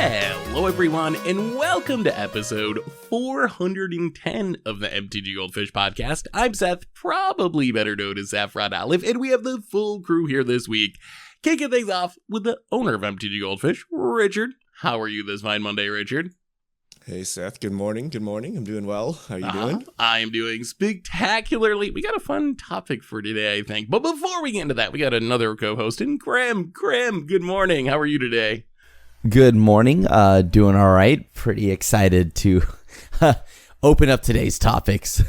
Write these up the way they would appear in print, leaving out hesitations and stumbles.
Hello everyone, and welcome to episode 410 of the MTG Goldfish podcast. I'm Seth, probably better known as Saffron Olive, and we have the full crew here this week. Kicking things off with the owner of MTG Goldfish, Richard. How are you this fine Monday, Richard? Hey Seth, good morning. I'm doing well. How are you doing? I am doing spectacularly. We got a fun topic for today, I think. But before we get into that, we got another co-host in Graham. Graham, good morning. How are you today? Good morning. Doing all right. Pretty excited to open up today's topics.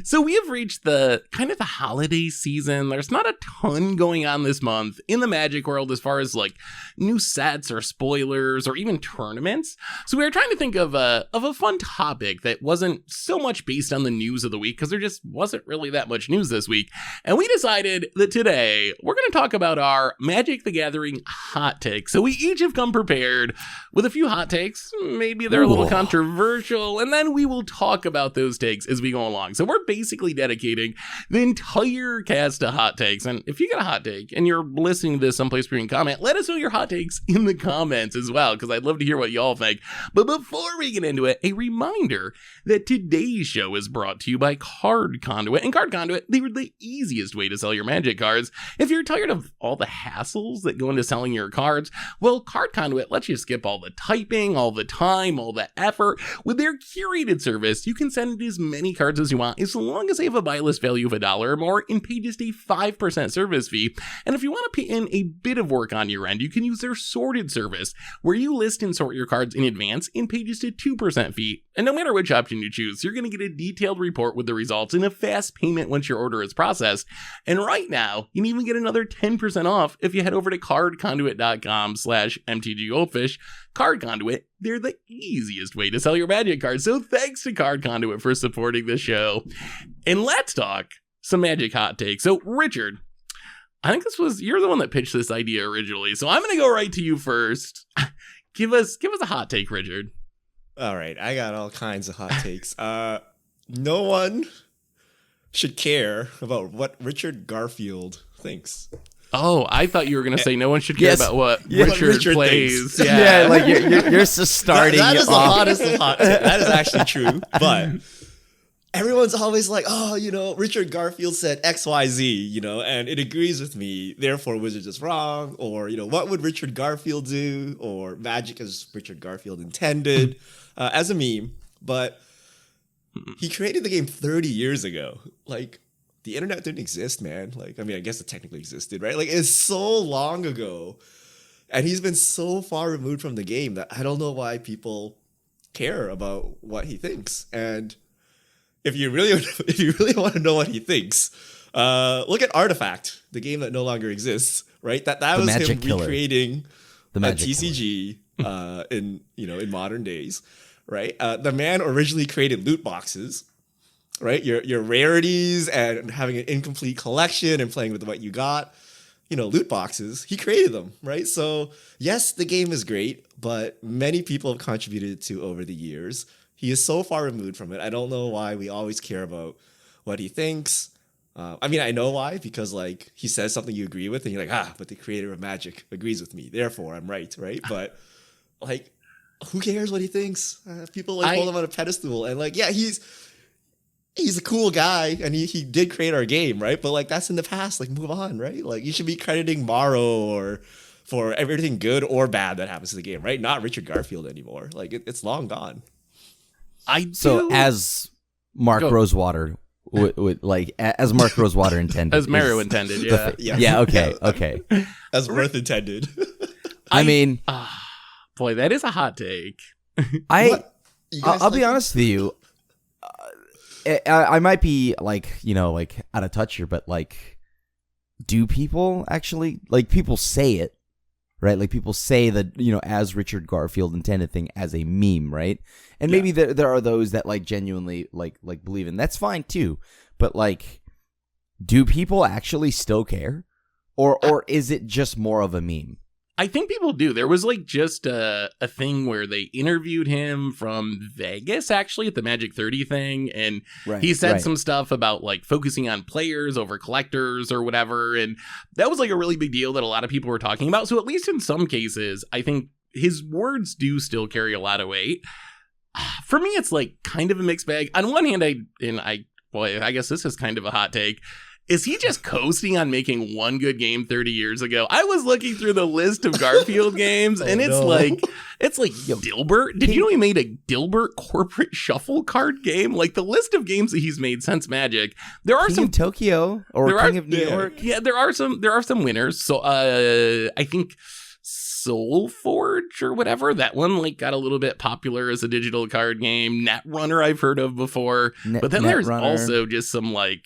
So we have reached the kind of the holiday season. There's not a ton going on this month in the Magic world as far as like new sets or spoilers or even tournaments. So we were trying to think of a fun topic that wasn't so much based on the news of the week, because there just wasn't really that much news this week. And we decided that today we're going to talk about our Magic the Gathering hot takes. So we each have come prepared with a few hot takes. Maybe they're a little controversial, and then we will talk about those takes as we go along. So we're basically dedicating the entire cast to hot takes. And if you got a hot take and you're listening to this someplace where you can comment, let us know your hot takes in the comments as well, because I'd love to hear what y'all think. But before we get into it, a reminder that today's show is brought to you by Card Conduit. And Card Conduit, they were the easiest way to sell your Magic cards. If you're tired of all the hassles that go into selling your cards, well, Card Conduit lets you skip all the typing, all the time, all the effort. With their curated service, you can send as many cards as you want, as long as they have a buy list value of $1 or more, and pay just a 5% service fee. And if you want to put in a bit of work on your end, you can use their sorted service, where you list and sort your cards in advance and pay just a 2% fee. And no matter which option you choose, you're going to get a detailed report with the results and a fast payment once your order is processed. And right now, you can even get another 10% off if you head over to cardconduit.com/MTGGoldfish. Card Conduit, they're the easiest way to sell your Magic cards. So thanks to Card Conduit for supporting the show. And let's talk some Magic hot takes. So Richard, I think you're the one that pitched this idea originally. So I'm going to go right to you first. Give us a hot take, Richard. All right, I got all kinds of hot takes. No one should care about what Richard Garfield thinks. Oh, I thought you were going to say no one should care about what Richard plays. Thinks. Yeah, like you're just starting that is off. the hottest of hot takes. That is actually true, but everyone's always like, oh, Richard Garfield said XYZ, and it agrees with me, therefore Wizards is wrong, or, what would Richard Garfield do, or Magic as Richard Garfield intended, as a meme. But he created the game 30 years ago. Like, the internet didn't exist, man. Like, I mean, I guess it technically existed, right? Like, it's so long ago, and he's been so far removed from the game that I don't know why people care about what he thinks. And if you really want to know what he thinks, look at Artifact, the game that no longer exists, right? That was him recreating the TCG in modern days, right? The man originally created loot boxes, right? Your rarities and having an incomplete collection and playing with what you got, loot boxes. He created them, right? So yes, the game is great, but many people have contributed to over the years. He is so far removed from it. I don't know why we always care about what he thinks. I mean, I know why, because like he says something you agree with and you're like, but the creator of Magic agrees with me, therefore I'm right? But like, who cares what he thinks? People hold him on a pedestal, and like, yeah, he's a cool guy and he did create our game, right? But like, that's in the past. Like, move on, right? Like, you should be crediting Morrow or for everything good or bad that happens to the game, right? Not Richard Garfield anymore. Like, it's long gone. So as Mark Rosewater would like, as Mark Rosewater intended, as Mario intended, okay, as Worth intended. I mean, boy, that is a hot take. I'll be honest with you. I might be like out of touch here, but like, do people actually, like, people say it, right? Like, people say that, as Richard Garfield intended thing as a meme, right? And maybe there are those that like genuinely like believe in. That's fine too. But like, do people actually still care? Or is it just more of a meme? I think people do. There was like just a thing where they interviewed him from Vegas, actually, at the Magic 30 thing. And he said some stuff about like focusing on players over collectors or whatever. And that was like a really big deal that a lot of people were talking about. So at least in some cases, I think his words do still carry a lot of weight. For me, it's like kind of a mixed bag. On one hand, I guess this is kind of a hot take. Is he just coasting on making one good game 30 years ago? I was looking through the list of Garfield games, and it's like Dilbert. Did you know he made a Dilbert corporate shuffle card game? Like the list of games that he's made since Magic. There are King of Tokyo or King of New York. Yeah, there are some winners. So I think Soulforge or whatever, that one like got a little bit popular as a digital card game. Netrunner I've heard of before, but then there's also just some like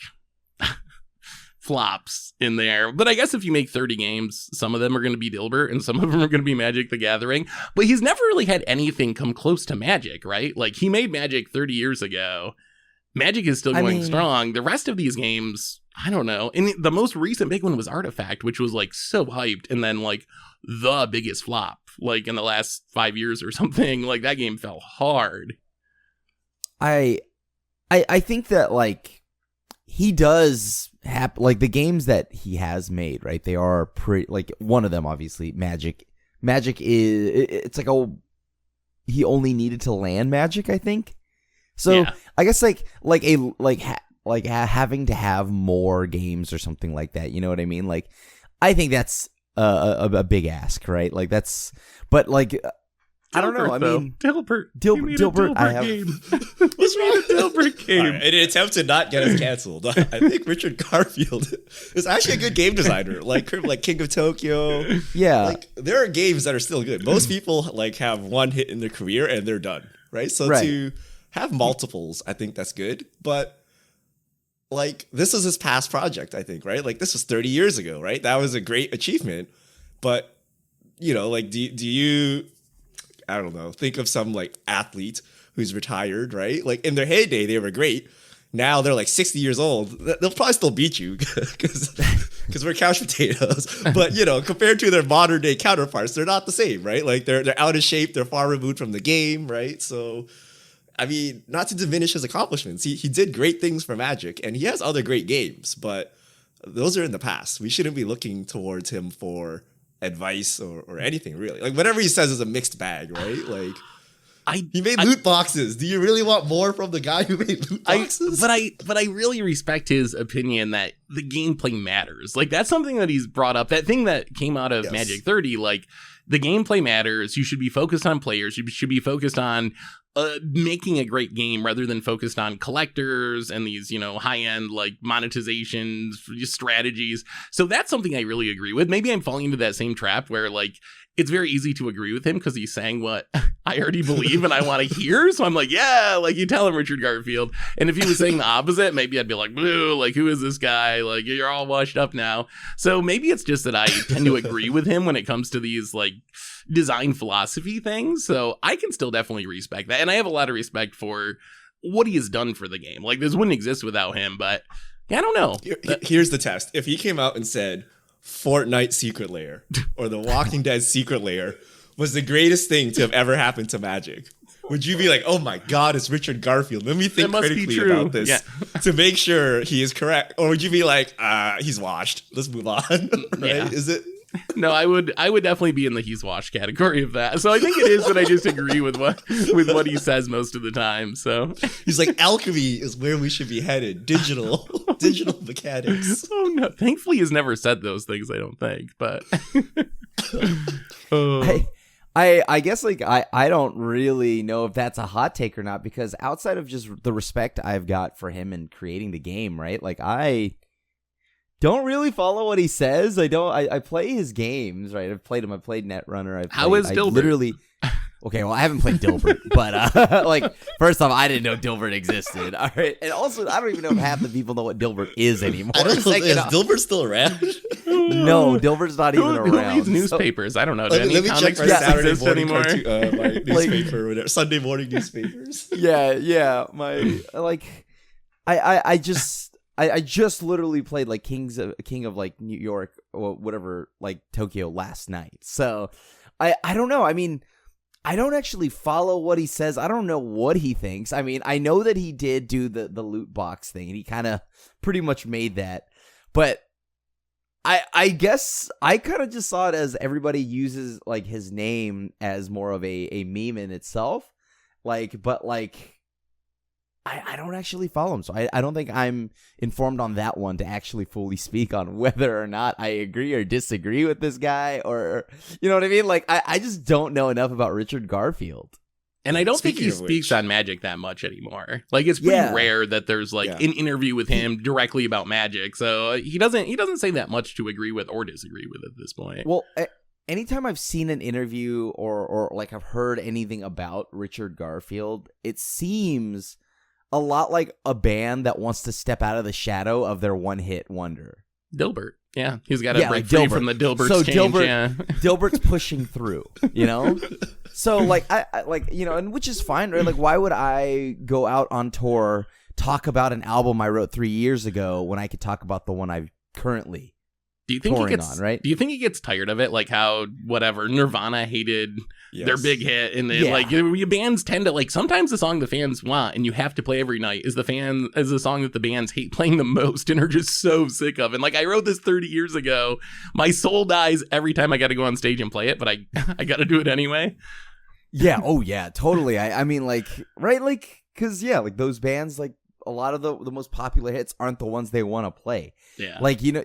flops in there. But I guess if you make 30 games, some of them are going to be Dilbert and some of them are going to be Magic the Gathering. But he's never really had anything come close to Magic, right? Like he made Magic 30 years ago. Magic is still going strong. The rest of these games, I don't know. And the most recent big one was Artifact, which was like so hyped, and then like the biggest flop like in the last 5 years or something. Like that game fell hard. I think that like he does have like the games that he has made, right? They are pretty, like one of them obviously Magic is, it's like he only needed to land Magic, I think. So yeah. I guess having to have more games or something like that, you know what I mean? Like I think that's a big ask, right? Like that's, but like Dilbert, I don't know. I mean, Dilbert I have game. What's wrong with Dilbert game? Right, in an attempt to not get us canceled, I think Richard Garfield is actually a good game designer. Like King of Tokyo. Yeah, like there are games that are still good. Most people like have one hit in their career and they're done, right? So to have multiples, I think that's good. But like this is his past project, I think, right? Like this was 30 years ago, right? That was a great achievement. But you know, like do you, I don't know, think of some like athlete who's retired, right? Like in their heyday, they were great. Now they're like 60 years old. They'll probably still beat you because we're couch potatoes. But you know, compared to their modern day counterparts, they're not the same, right? Like they're out of shape. They're far removed from the game, right? So, I mean, not to diminish his accomplishments, he did great things for Magic, and he has other great games, but those are in the past. We shouldn't be looking towards him for advice or anything really. Like whatever he says is a mixed bag, right? Like he made loot boxes. Do you really want more from the guy who made loot boxes? But I really respect his opinion that the gameplay matters. Like that's something that he's brought up. That thing that came out of Magic 30, like the gameplay matters. You should be focused on players. You should be focused on making a great game rather than focused on collectors and these, you know, high-end like monetizations, strategies. So that's something I really agree with. Maybe I'm falling into that same trap where like it's very easy to agree with him because he's saying what I already believe and I want to hear. So I'm like, yeah, like you tell him Richard Garfield. And if he was saying the opposite, maybe I'd be like, boo, like who is this guy? Like you're all washed up now. So maybe it's just that I tend to agree with him when it comes to these like design philosophy things. So I can still definitely respect that. And I have a lot of respect for what he has done for the game. Like this wouldn't exist without him, but yeah, I don't know. Here's the test. If he came out and said Fortnite Secret Lair or The Walking Dead Secret Lair was the greatest thing to have ever happened to Magic, would you be like, oh my God, it's Richard Garfield? Let me think critically about this to make sure he is correct. Or would you be like, he's washed. Let's move on. Right? Yeah. Is it? No, I would definitely be in the he's washed category of that. So I think it is that I just agree with what he says most of the time. So he's like, alchemy is where we should be headed. Digital mechanics. Oh no! Thankfully, he's never said those things. I don't think, but I guess like I don't really know if that's a hot take or not, because outside of just the respect I've got for him in creating the game, right? Like I don't really follow what he says. I play his games, right? I've played him. I played Netrunner. How is Dilbert? Literally. Okay, well, I haven't played Dilbert, but like, first off, I didn't know Dilbert existed. All right, and also, I don't even know if half the people know what Dilbert is anymore. I don't know. Is Dilbert still around? No, Dilbert's not even around. Who reads newspapers? I don't know. Let me check for Saturday morning anymore. My newspaper or whatever. Sunday morning newspapers. Yeah. I just literally played like King of like New York or whatever, like Tokyo last night. So I don't know. I mean, I don't actually follow what he says. I don't know what he thinks. I mean, I know that he did do the loot box thing, and he kind of pretty much made that. But I guess I kind of just saw it as everybody uses like his name as more of a meme in itself. But I don't actually follow him, so I don't think I'm informed on that one to actually fully speak on whether or not I agree or disagree with this guy, or you know what I mean? Like I just don't know enough about Richard Garfield. And I don't think he Speaking of speaks which- on Magic that much anymore. Like, it's pretty rare that there's like an interview with him directly about Magic. So he doesn't say that much to agree with or disagree with at this point. Well, anytime I've seen an interview or like I've heard anything about Richard Garfield, it seems a lot like a band that wants to step out of the shadow of their one-hit wonder. Dilbert. Yeah, he's got to break like free Dilbert. from the Dilbert's So cage. Dilbert's pushing through, you know? So, like, I like, you know, and which is fine, right? Like, why would I go out on tour, talk about an album I wrote 3 years ago when I could talk about the one I've currently Do you think he touring gets on, right? Do you think he gets tired of it? Like how Nirvana hated their big hit, and then like bands tend to like sometimes the song the fans want and you have to play every night is the song that the bands hate playing the most and are just so sick of. And like I wrote this 30 years ago, my soul dies every time I got to go on stage and play it, but I got to do it anyway. Yeah. Oh yeah. Totally. I mean, like, right? Like, because like those bands, like a lot of the most popular hits aren't the ones they want to play. Yeah. Like, you know,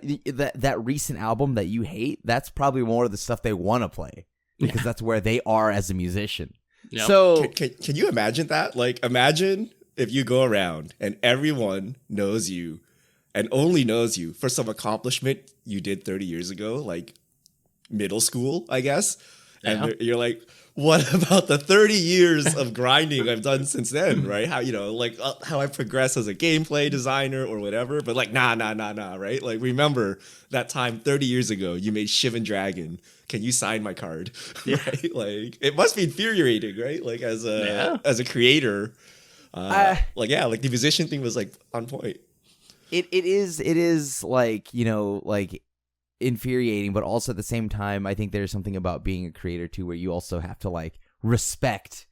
that recent album that you hate, that's probably more of the stuff they want to play because that's where they are as a musician. Yep. So Can you imagine that? Like, imagine if you go around and everyone knows you and only knows you for some accomplishment you did 30 years ago, like middle school, I guess. Yeah. And you're like, what about the 30 years of grinding I've done since then, right? How, you know, like how I progressed as a gameplay designer or whatever. But like, nah, right? Like, remember that time 30 years ago you made Shivan Dragon. Can you sign my card? Right? Like, it must be infuriating, right? Like, as a creator, like the musician thing was like on point. It is like, you know, like infuriating, but also at the same time, I think there's something about being a creator too, where you also have to like respect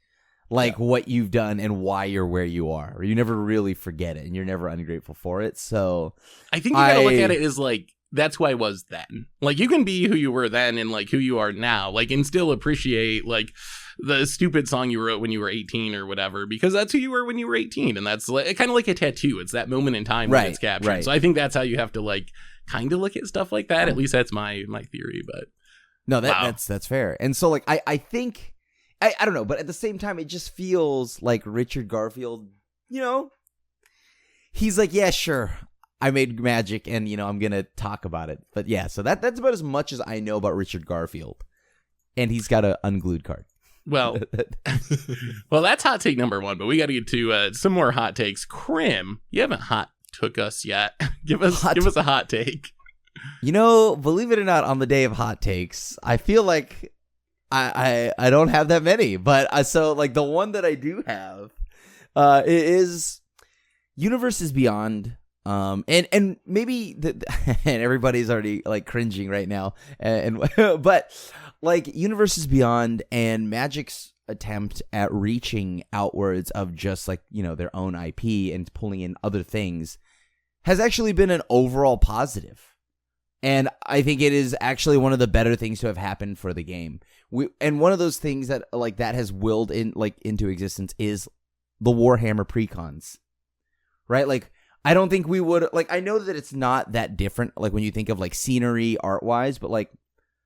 like what you've done and why you're where you are, or you never really forget it and you're never ungrateful for it. So I think you gotta look at it as like, that's who I was then. Like, you can be who you were then and like who you are now, like, and still appreciate like the stupid song you wrote when you were 18 or whatever, because that's who you were when you were 18, and that's like, kind of like a tattoo. It's that moment in time that it's captured. Right. So I think that's how you have to like kind of look at stuff like that. At least that's my theory. But no, that's fair. And so like I think I don't know, but at the same time, it just feels like Richard Garfield, you know, he's like, yeah, sure, I made Magic, and you know, I'm gonna talk about it. But yeah, so that's about as much as I know about Richard Garfield, and he's got an unglued card. Well, that's hot take number one. But we got to get to some more hot takes. Krim, you haven't hot took us yet. Give us a hot take. You know, believe it or not, on the day of hot takes, I feel like I don't have that many. But so like the one that I do have is Universes Beyond. And maybe and everybody's already like cringing right now, but like Universes Beyond and Magic's attempt at reaching outwards of just like, you know, their own IP and pulling in other things has actually been an overall positive. And I think it is actually one of the better things to have happened for the game. And one of those things that like that has willed in like into existence is the Warhammer precons, right? Like, I don't think we would like, I know that it's not that different, like when you think of like scenery art wise, but like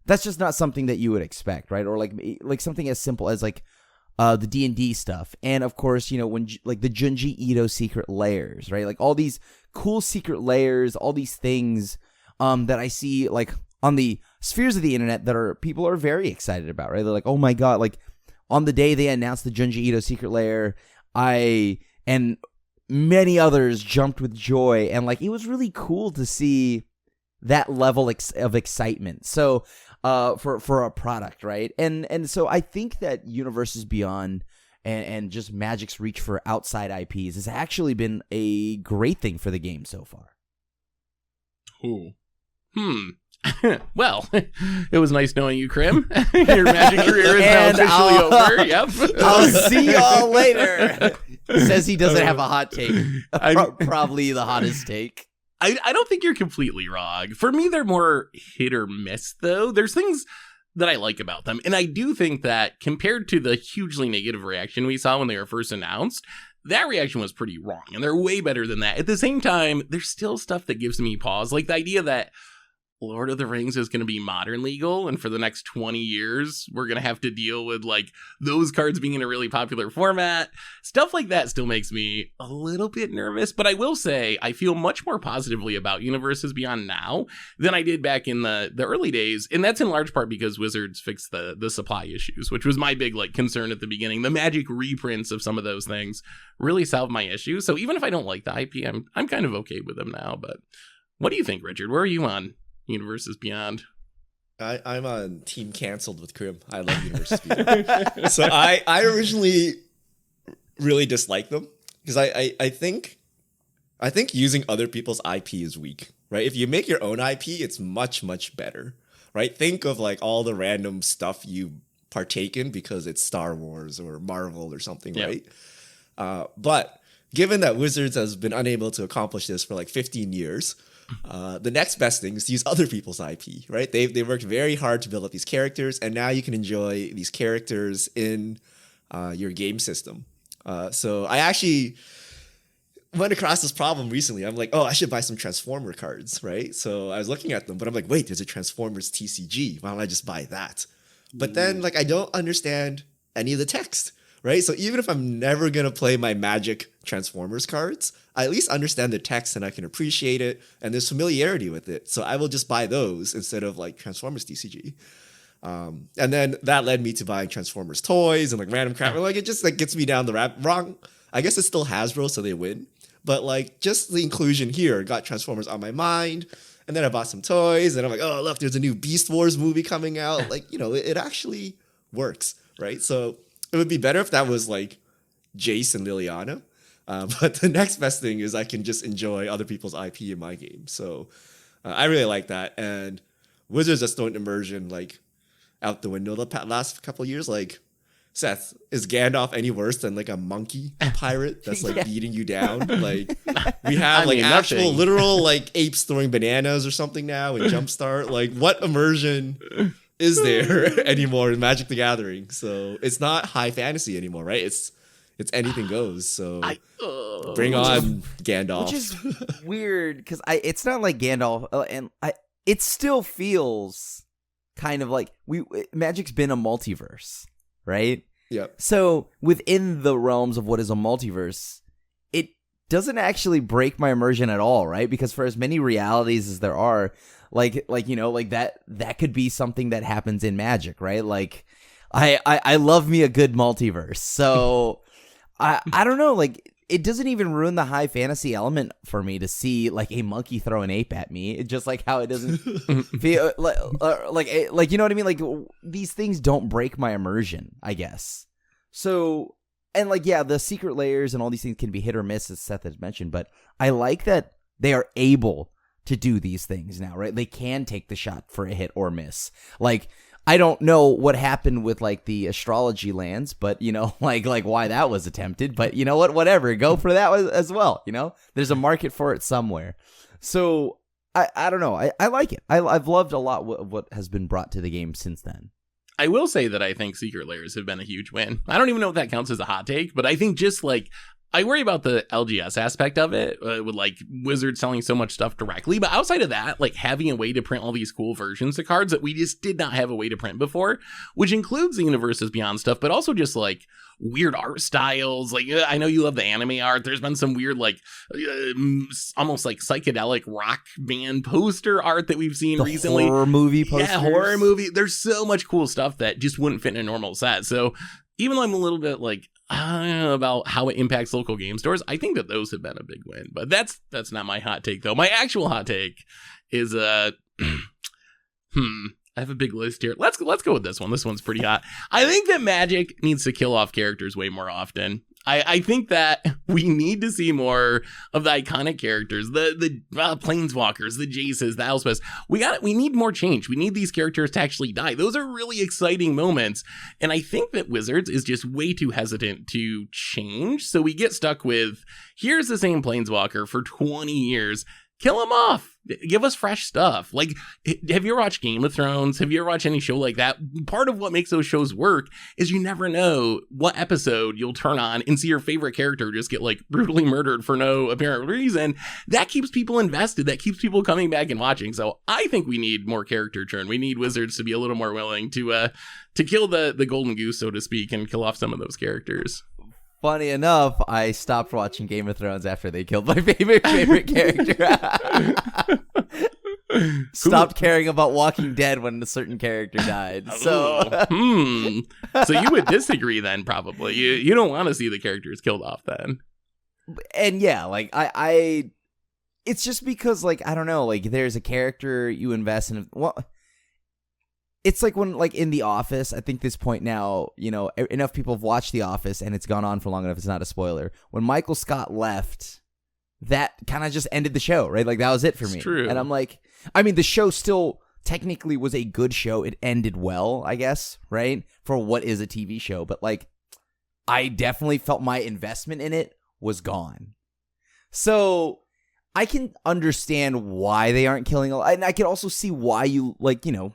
that's just not something that you would expect, right? Or like something as simple as like the D&D stuff. And of course, you know, when like the Junji Ito secret layers, right? Like all these cool secret layers, all these things that I see like on the spheres of the internet that people are very excited about, right? They're like, oh my God, like on the day they announced the Junji Ito secret layer, and many others jumped with joy, and like it was really cool to see that level of excitement. So for a product, right? And so I think that Universes Beyond and just Magic's reach for outside IPs has actually been a great thing for the game so far. Ooh. Well, it was nice knowing you, Krim. Your Magic career is now officially over. Yep. I'll see y'all later. He says he doesn't have a hot take. Probably the hottest take. I don't think you're completely wrong. For me, they're more hit or miss, though. There's things that I like about them. And I do think that compared to the hugely negative reaction we saw when they were first announced, that reaction was pretty wrong. And they're way better than that. At the same time, there's still stuff that gives me pause. Like the idea that Lord of the Rings is going to be modern legal, and for the next 20 years, we're going to have to deal with, like, those cards being in a really popular format. Stuff like that still makes me a little bit nervous, but I will say I feel much more positively about Universes Beyond now than I did back in the early days, and that's in large part because Wizards fixed the supply issues, which was my big, like, concern at the beginning. The Magic reprints of some of those things really solved my issue, so even if I don't like the IP, I'm kind of okay with them now. But what do you think, Richard? Where are you on Universes Beyond? I'm on team canceled with Krim. I love Universes Beyond. So I originally really disliked them because I think using other people's IP is weak, right? If you make your own IP, it's much, much better, right? Think of like all the random stuff you partake in because it's Star Wars or Marvel or something, yeah. Right? But given that Wizards has been unable to accomplish this for like 15 years, the next best thing is to use other people's IP, right? They worked very hard to build up these characters, and now you can enjoy these characters in your game system. So I actually went across this problem recently. I'm like, oh, I should buy some Transformer cards, right? So I was looking at them, but I'm like, wait, there's a Transformers TCG. Why don't I just buy that? But then, like, I don't understand any of the text, right? So even if I'm never going to play my Magic Transformers cards, I at least understand the text and I can appreciate it, and there's familiarity with it. So I will just buy those instead of like Transformers TCG. And then that led me to buying Transformers toys and like random crap. Like it just like gets me down the wrong. I guess it's still Hasbro, so they win. But like just the inclusion here got Transformers on my mind. And then I bought some toys and I'm like, oh, look, there's a new Beast Wars movie coming out. Like, you know, it actually works, right? So it would be better if that was like Jace and Liliana. But the next best thing is I can just enjoy other people's IP in my game. So I really like that. And Wizards has thrown immersion like out the window the last couple of years. Like, Seth, is Gandalf any worse than like a monkey pirate that's like beating you down? Like we have actual literal like apes throwing bananas or something now in Jumpstart. Like what immersion is there anymore in Magic the Gathering? So it's not high fantasy anymore, right? It's anything goes. So bring on Gandalf. Which is weird because it's not like Gandalf, it still feels kind of like Magic's been a multiverse, right? Yeah. So within the realms of what is a multiverse, it doesn't actually break my immersion at all, right? Because for as many realities as there are, like you know, like that could be something that happens in Magic, right? Like I love me a good multiverse, so. I don't know, like, it doesn't even ruin the high fantasy element for me to see, like, a monkey throw an ape at me. It's just, like, how it doesn't feel, like, you know what I mean? Like, these things don't break my immersion, I guess. So, and, like, yeah, the secret layers and all these things can be hit or miss, as Seth has mentioned, but I like that they are able to do these things now, right? They can take the shot for a hit or miss. Like, I don't know what happened with like the astrology lands, but you know, like why that was attempted, but you know what, whatever, go for that as well. You know, there's a market for it somewhere. So I don't know. I like it. I've loved a lot what has been brought to the game since then. I will say that I think Secret Layers have been a huge win. I don't even know if that counts as a hot take, but I think just like, I worry about the LGS aspect of it with like Wizards selling so much stuff directly. But outside of that, like having a way to print all these cool versions of cards that we just did not have a way to print before, which includes the Universes Beyond stuff, but also just like weird art styles. Like I know you love the anime art. There's been some weird like almost like psychedelic rock band poster art that we've seen recently. Horror movie posters. Yeah, horror movie. There's so much cool stuff that just wouldn't fit in a normal set. So even though I'm a little bit like, I don't know about how it impacts local game stores, I think that those have been a big win. But that's not my hot take, though. My actual hot take is, I have a big list here. Let's go with this one. This one's pretty hot. I think that Magic needs to kill off characters way more often. I think that we need to see more of the iconic characters, the Planeswalkers, the Jaces, the Elspeths. We need more change. We need these characters to actually die. Those are really exciting moments. And I think that Wizards is just way too hesitant to change. So we get stuck with, here's the same Planeswalker for 20 years. kill them off. Give us fresh stuff. Like, have you ever watched Game of Thrones? Have you ever watched any show like that? Part of what makes those shows work is you never know what episode you'll turn on and see your favorite character just get like brutally murdered for no apparent reason. That keeps people invested. That keeps people coming back and watching. So I think we need more character churn. We need Wizards to be a little more willing to kill the golden goose, so to speak, and kill off some of those characters. Funny enough, I stopped watching Game of Thrones after they killed my favorite character. Stopped caring about Walking Dead when a certain character died. So, So you would disagree then, probably. You don't want to see the characters killed off then. And yeah, like I it's just because like I don't know, like there's a character you invest in. Well, it's like when, like in The Office, I think this point now, you know, enough people have watched The Office and it's gone on for long enough. It's not a spoiler. When Michael Scott left, that kind of just ended the show, right? Like that was it for me. True. And I'm like, I mean, the show still technically was a good show. It ended well, I guess, right? For what is a TV show. But like, I definitely felt my investment in it was gone. So I can understand why they aren't killing a lot. And I can also see why you, like, you know,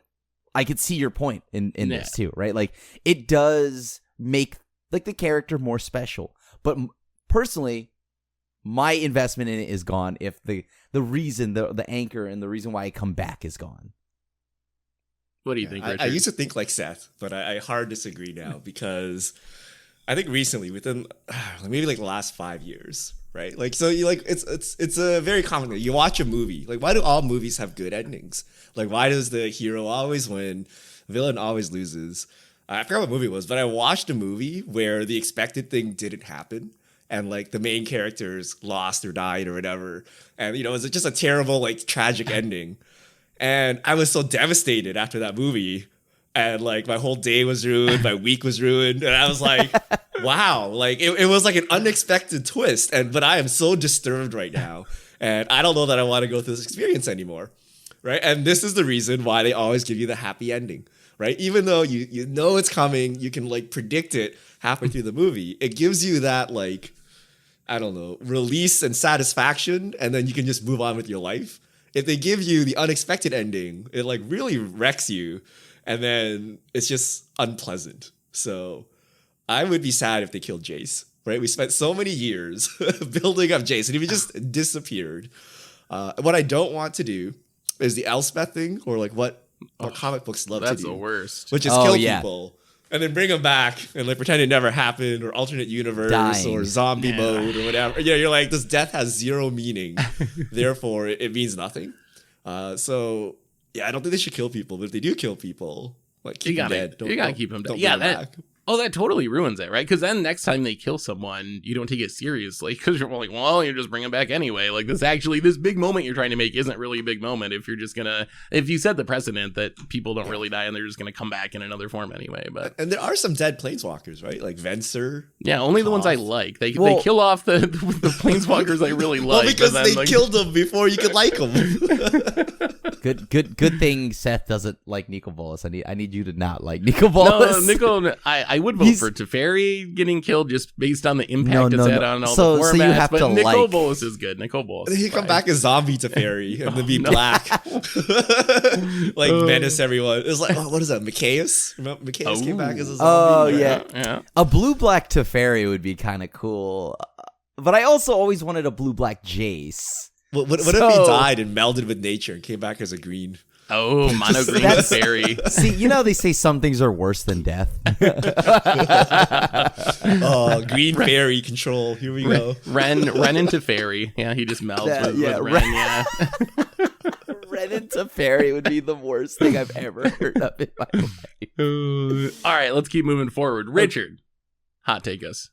I could see your point in this too, right? Like it does make like the character more special, but personally, my investment in it is gone if the reason, the anchor and the reason why I come back is gone. What do you think, Richard? I used to think like Seth, but I hard disagree now because I think recently, within maybe like the last 5 years, right? Like, so you like it's a very common thing. You watch a movie. Like, why do all movies have good endings? Like, why does the hero always win, villain always loses? I forgot what movie it was, but I watched a movie where the expected thing didn't happen, and like the main characters lost or died or whatever, and you know, it was just a terrible, like, tragic ending. And I was so devastated after that movie. And like my whole day was ruined, my week was ruined, and I was like, "Wow!" Like it was like an unexpected twist, but I am so disturbed right now, and I don't know that I want to go through this experience anymore, right? And this is the reason why they always give you the happy ending, right? Even though you know it's coming, you can like predict it halfway through the movie. It gives you that, like, I don't know, release and satisfaction, and then you can just move on with your life. If they give you the unexpected ending, it like really wrecks you. And then it's just unpleasant. So I would be sad if they killed Jace, right? We spent so many years building up Jace, and if he just disappeared. What I don't want to do is the Elspeth thing, or like what comic books love to do. That's the worst. Which is kill people and then bring them back and like pretend it never happened, or alternate universe, or zombie mode, or whatever. Yeah, you're like, this death has zero meaning. Therefore, it means nothing. So... yeah, I don't think they should kill people, but if they do kill people, like, keep them dead. You gotta keep them dead. Don't Yeah, bring them back. that totally ruins it, right? Because then next time they kill someone, you don't take it seriously because you're like, well, you just bring them back anyway. Like this big moment you're trying to make isn't really a big moment if you're just if you set the precedent that people don't really die and they're just gonna come back in another form anyway. But and there are some dead planeswalkers, right? Like Venser. Yeah, only the ones I like. They kill off the planeswalkers I really like. Well, because they killed them before you could like them. Good thing Seth doesn't like Nico Bolas. I need you to not like Nico Bolas. No, Nico, I would vote for Teferi getting killed just based on the impact it's had on all the formats. So you have but to Nico Bolas is good. Nico Bolas. He come back as zombie Teferi and then be black, like menace everyone. It's like, what is that? Mikaeus? Remember Mikaeus came back as a zombie. Oh yeah. A blue-black Teferi would be kind of cool, but I also always wanted a blue-black Jace. What if he died and melded with nature and came back as a green? Oh, mono green Teferi. See, you know they say some things are worse than death. Green fairy control. Here we go. Ren into fairy. Yeah, he just melds with Ren. Yeah. Ren into fairy would be the worst thing I've ever heard of in my life. All right, let's keep moving forward. Richard, hot take us.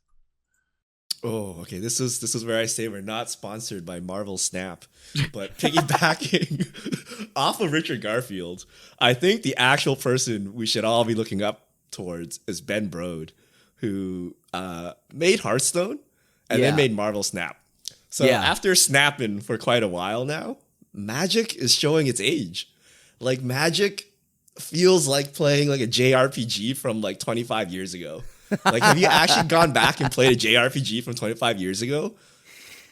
Oh, okay. This is where I say we're not sponsored by Marvel Snap, but piggybacking off of Richard Garfield, I think the actual person we should all be looking up towards is Ben Brode, who made Hearthstone and then made Marvel Snap. So after snapping for quite a while now, Magic is showing its age. Like, Magic feels like playing like a JRPG from like 25 years ago. Like, have you actually gone back and played a JRPG from 25 years ago?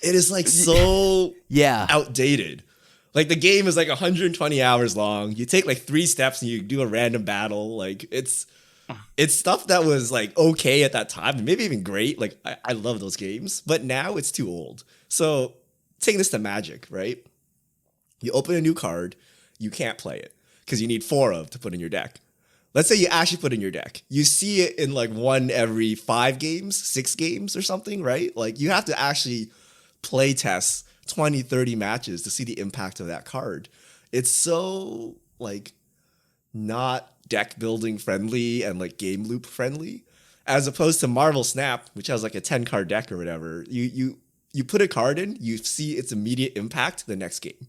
It is like so outdated. Like the game is like 120 hours long. You take like 3 steps and you do a random battle. Like it's stuff that was like okay at that time, and maybe even great. Like I love those games, but now it's too old. So taking this to Magic, right? You open a new card, you can't play it because you need 4 of to put in your deck. Let's say you actually put in your deck. You see it in like 1 every 5 games, 6 games or something, right? Like you have to actually play test 20, 30 matches to see the impact of that card. It's so like not deck building friendly and like game loop friendly, as opposed to Marvel Snap, which has like a 10 card deck or whatever. You put a card in, you see its immediate impact the next game,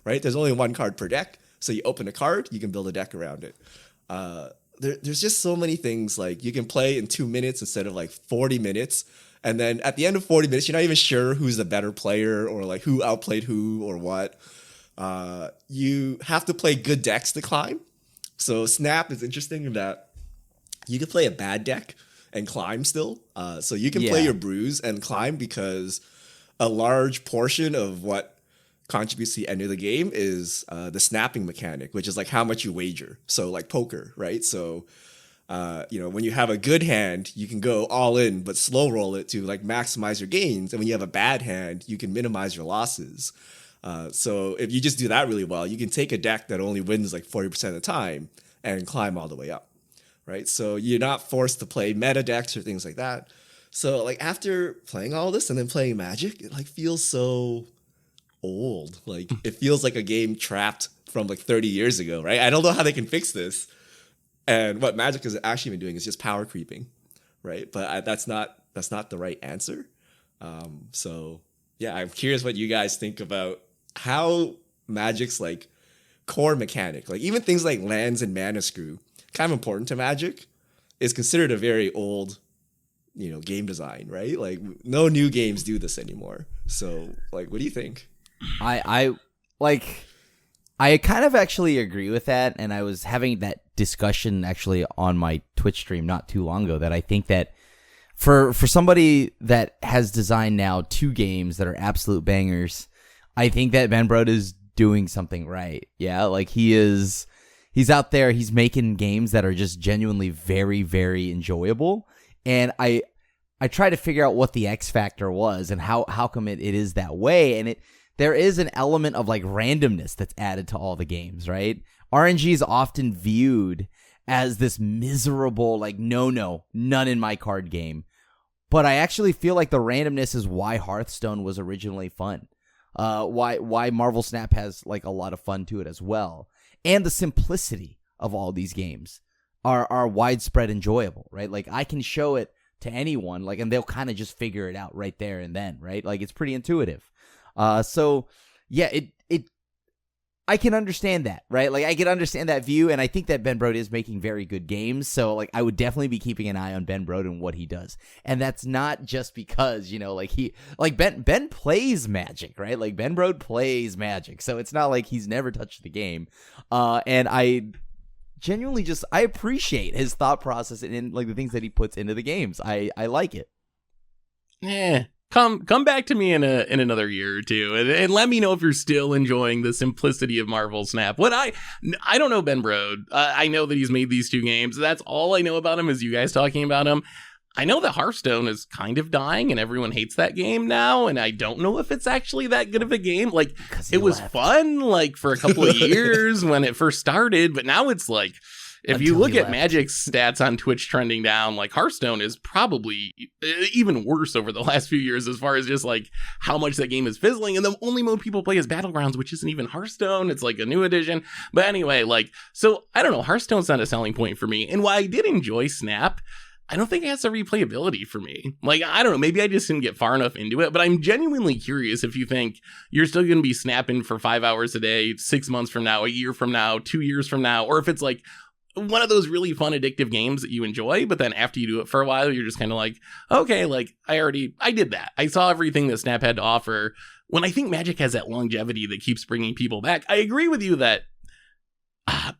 right? There's only 1 card per deck. So you open a card, you can build a deck around it. There's just so many things. Like you can play in 2 minutes instead of like 40 minutes. And then at the end of 40 minutes, you're not even sure who's the better player or like who outplayed who or what. You have to play good decks to climb. So Snap is interesting in that you can play a bad deck and climb still. So you can play your brews and climb because a large portion of what contributes to the end of the game is the snapping mechanic, which is like how much you wager. So like poker, right? So when you have a good hand, you can go all in, but slow roll it to like maximize your gains. And when you have a bad hand, you can minimize your losses. So if you just do that really well, you can take a deck that only wins like 40% of the time and climb all the way up, right? So you're not forced to play meta decks or things like that. So like after playing all this and then playing Magic, it like feels so old. Like it feels like a game trapped from like 30 years ago, right? I don't know how they can fix this. And what Magic has actually been doing is just power creeping, right? But that's not the right answer. So yeah, I'm curious what you guys think about how Magic's like core mechanic, like even things like lands and mana screw, kind of important to Magic, is considered a very old, game design, right? Like no new games do this anymore. So like, what do you think? I kind of actually agree with that, and I was having that discussion actually on my Twitch stream not too long ago, that I think that for somebody that has designed now 2 games that are absolute bangers, I think that Ben Brode is doing something right. Yeah, like he's out there, he's making games that are just genuinely very, very enjoyable. And I try to figure out what the X factor was and how come it is that way. And there is an element of like randomness that's added to all the games, right? RNG is often viewed as this miserable, like, no, none in my card game. But I actually feel like the randomness is why Hearthstone was originally fun. Why Marvel Snap has like a lot of fun to it as well. And the simplicity of all these games are widespread enjoyable, right? Like I can show it to anyone, like, and they'll kind of just figure it out right there and then, right? Like it's pretty intuitive. So yeah, I can understand that, right? Like I can understand that view, and I think that Ben Brode is making very good games. So like I would definitely be keeping an eye on Ben Brode and what he does. And that's not just because, Ben plays Magic, right? Like Ben Brode plays Magic. So it's not like he's never touched the game. And I genuinely I appreciate his thought process and like the things that he puts into the games. I like it. Yeah. Come back to me in another year or two and let me know if you're still enjoying the simplicity of Marvel Snap. What I don't know Ben Brode. I know that he's made these 2 games. That's all I know about him is you guys talking about him. I know that Hearthstone is kind of dying and everyone hates that game now, and I don't know if it's actually that good of a game. Like it was fun like for a couple of years when it first started, but now it's like if you look at Magic's stats on Twitch trending down, like Hearthstone is probably even worse over the last few years as far as just like how much that game is fizzling. And the only mode people play is Battlegrounds, which isn't even Hearthstone. It's like a new edition. But anyway, so I don't know. Hearthstone's not a selling point for me. And while I did enjoy Snap, I don't think it has the replayability for me. Like, I don't know, maybe I just didn't get far enough into it, but I'm genuinely curious if you think you're still going to be snapping for 5 hours a day, 6 months from now, a year from now, 2 years from now, or if it's like one of those really fun addictive games that you enjoy, but then after you do it for a while, you're just kind of like, okay, like I did that. I saw everything that Snap had to offer. When I think Magic has that longevity that keeps bringing people back, I agree with you that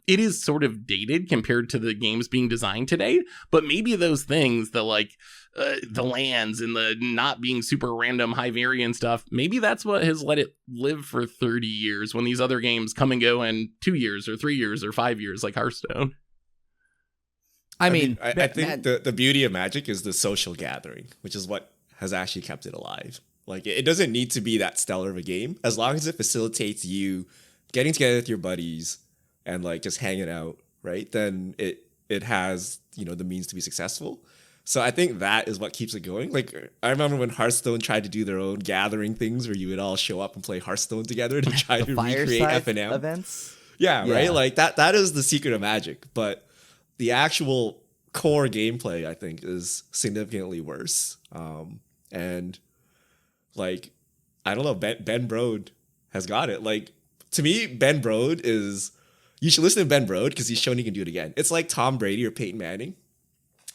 it is sort of dated compared to the games being designed today, but maybe those things, the like the lands and the not being super random high variant stuff, maybe that's what has let it live for 30 years when these other games come and go in 2 years or 3 years or 5 years, like Hearthstone. I mean, I think the beauty of Magic is the social gathering, which is what has actually kept it alive. Like, it doesn't need to be that stellar of a game, as long as it facilitates you getting together with your buddies and like just hanging out, right? Then it has, you know, the means to be successful. So I think that is what keeps it going. Like, I remember when Hearthstone tried to do their own gathering things where you would all show up and play Hearthstone together to try to recreate FNM events. Yeah, right? Like that is the secret of Magic, but the actual core gameplay, I think, is significantly worse. And like, I don't know, Ben Brode has got it. Like, to me, Ben Brode is, you should listen to Ben Brode because he's shown he can do it again. It's like Tom Brady or Peyton Manning.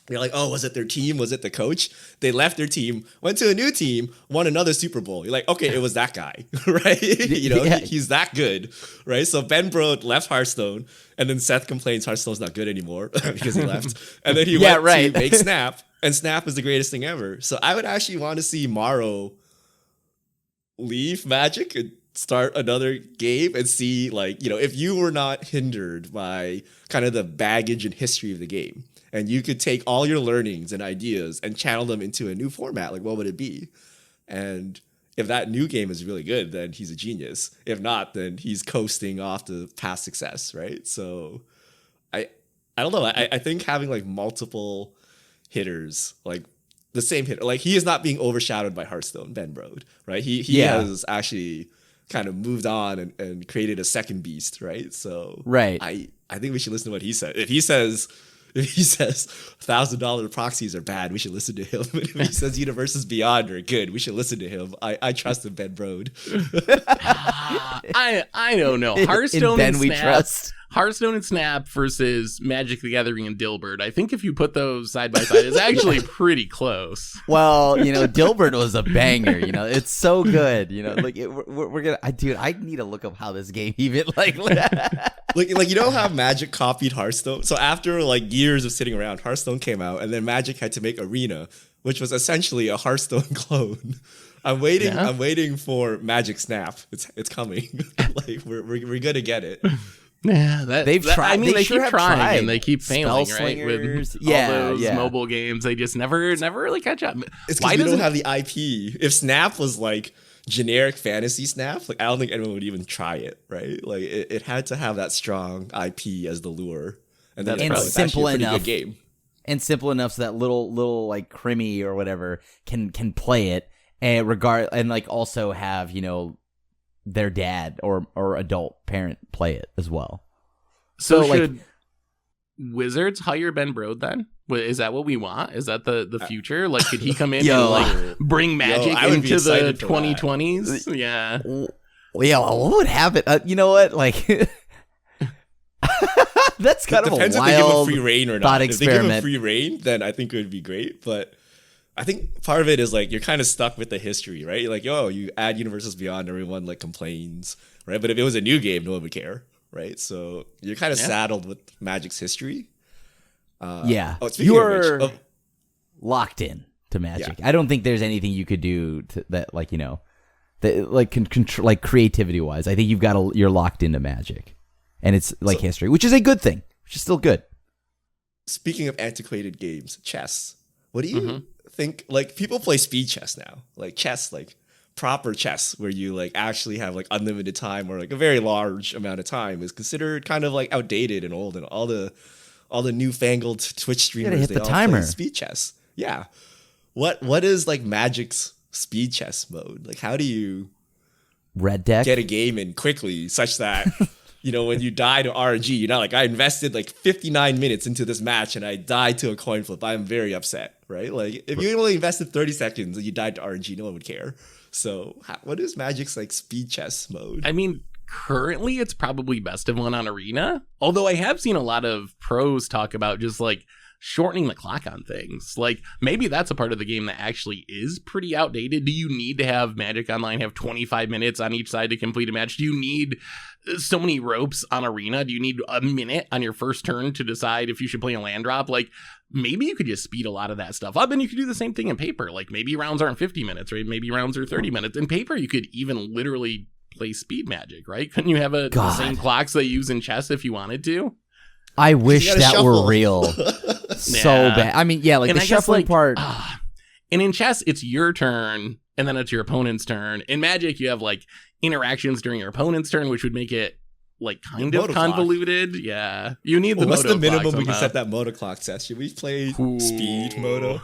You're like, oh, was it their team? Was it the coach? They left their team, went to a new team, won another Super Bowl. You're like, okay, it was that guy, right? You know, he's that good, right? So Ben Brode left Hearthstone, and then Seth complains Hearthstone's not good anymore because he left. And then he went to make Snap, and Snap is the greatest thing ever. So I would actually want to see Morrow leave Magic and start another game and see, like, you know, if you were not hindered by kind of the baggage and history of the game, and you could take all your learnings and ideas and channel them into a new format, like, what would it be? And if that new game is really good, then he's a genius. If not, then he's coasting off to past success, right? So I don't know. I think having like multiple hitters, like the same hitter, like he is not being overshadowed by Hearthstone, Ben Brode, right? He has actually kind of moved on and created a second beast, right? So I think we should listen to what he said. If he says $1,000 proxies are bad, we should listen to him. If he says universes beyond are good, we should listen to him. I trust in Ben Brode. I don't know. Hearthstone Ben and we Snap. trust. Hearthstone and Snap versus Magic the Gathering and Dilbert. I think if you put those side by side, it's actually pretty close. Well, you know, Dilbert was a banger. You know, it's so good. You know, like we're gonna. I need to look up how this game even like. like you know how Magic copied Hearthstone? So after like years of sitting around, Hearthstone came out, and then Magic had to make Arena, which was essentially a Hearthstone clone. I'm waiting for Magic Snap. It's coming. Like we're gonna get it. Yeah, they've tried. I mean, they sure keep trying tried. and they keep failing, right? With all those mobile games, they just never really catch up. It's because we don't have the IP. If Snap was like generic fantasy Snap, like I don't think anyone would even try it, right? Like it had to have that strong IP as the lure, and then it's simple enough. Good game. And simple enough so that little like Crimmy or whatever can play it and like also have, you know, their dad or adult parent play it as well. So should Wizards hire Ben Brode then? Is that what we want? Is that the future? Like, could he come in and like bring Magic into the 2020s? Yeah. Yeah, what would happen? You know what? Like, that's kind of a wild depends if they give him free reign or not. If they give him free reign, then I think it would be great. But I think part of it is like you're kind of stuck with the history, right? You're like, you add Universes Beyond, everyone like complains, right? But if it was a new game, no one would care, right? So you're kind of saddled with Magic's history. You are locked in to Magic. I don't think there's anything you could do to that, like, you know, that like can control, like creativity wise. I think you're locked into Magic, and it's like history, which is a good thing, which is still good. Speaking of antiquated games, chess. What do you think? Like, people play speed chess now, like chess, like proper chess, where you like actually have like unlimited time or like a very large amount of time is considered kind of like outdated and old, and all the newfangled Twitch streamers hit they the all timer. play speed chess. Yeah, what is like Magic's speed chess mode? Like, how do you red deck get a game in quickly such that you know, when you die to RNG, you're not like, I invested like 59 minutes into this match and I died to a coin flip. I'm very upset, right? Like, if you only invested 30 seconds and you died to RNG, no one would care. So what is Magic's like speed chess mode? I mean, currently it's probably best of one on Arena. Although I have seen a lot of pros talk about just like shortening the clock on things. Like, maybe that's a part of the game that actually is pretty outdated. Do you need to have Magic Online have 25 minutes on each side to complete a match? Do you need so many ropes on Arena? Do you need a minute on your first turn to decide if you should play a land drop? Like, maybe you could just speed a lot of that stuff up, and you could do the same thing in Paper. Like, maybe rounds aren't 50 minutes, right? Maybe rounds are 30 minutes. In Paper, you could even literally play speed Magic, right? Couldn't you have the same clocks they use in chess if you wanted to? I wish that shuffle. were real. So bad. I mean, yeah, like and the shuffling part. And in chess, it's your turn, and then it's your opponent's turn. In Magic, you have like interactions during your opponent's turn, which would make it like kind of convoluted. Clock. Yeah, you need the. What's the minimum we can set that Moto clock at? Should we play speed Moto?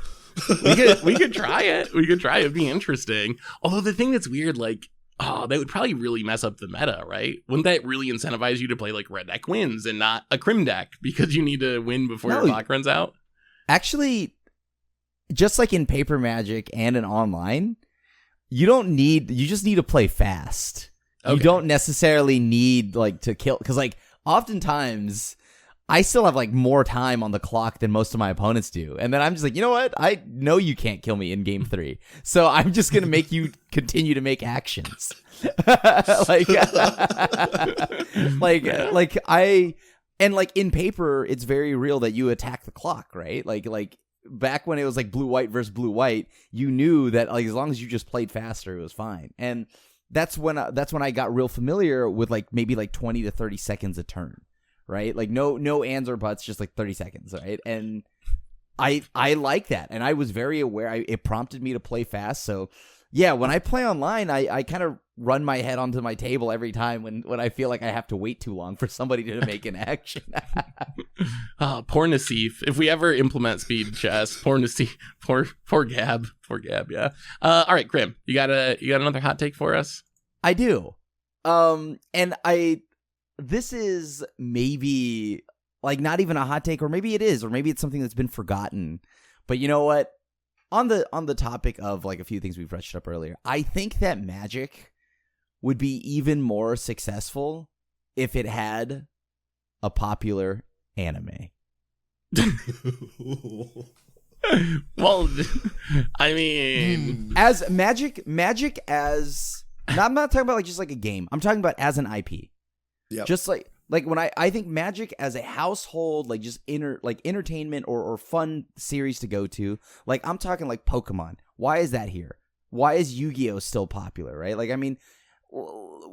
we could try it. We could try it. It'd be interesting. Although the thing that's weird, like, that would probably really mess up the meta, right? Wouldn't that really incentivize you to play like red deck wins and not a crim deck because you need to win before your clock runs out? Actually, just like in Paper Magic and in online, you just need to play fast. Okay. You don't necessarily need like to kill, because like oftentimes I still have like more time on the clock than most of my opponents do. And then I'm just like, you know what? I know you can't kill me in game 3. So I'm just going to make you continue to make actions. like in Paper, it's very real that you attack the clock, right? Like back when it was like blue-white versus blue-white, you knew that like as long as you just played faster, it was fine. And that's when I got real familiar with like maybe like 20 to 30 seconds a turn. Right? Like no ands or buts, just like 30 seconds, right? And I like that. And I was very aware. It prompted me to play fast. So yeah, when I play online, I kind of run my head onto my table every time when I feel like I have to wait too long for somebody to make an action. Poor Nassif. If we ever implement speed chess, poor Nassif, poor Gab, yeah. All right, Grim, you got another hot take for us? I do. This is maybe like not even a hot take, or maybe it is, or maybe it's something that's been forgotten. But you know what? On the topic of like a few things we've brushed up earlier, I think that Magic would be even more successful if it had a popular anime. Well, I mean, as Magic as I'm not talking about like just like a game. I'm talking about as an IP. Yep. Just like when I think Magic as a household, like just entertainment or fun series to go to, like I'm talking like Pokemon. Why is that here? Why is Yu-Gi-Oh still popular, right? Like, I mean,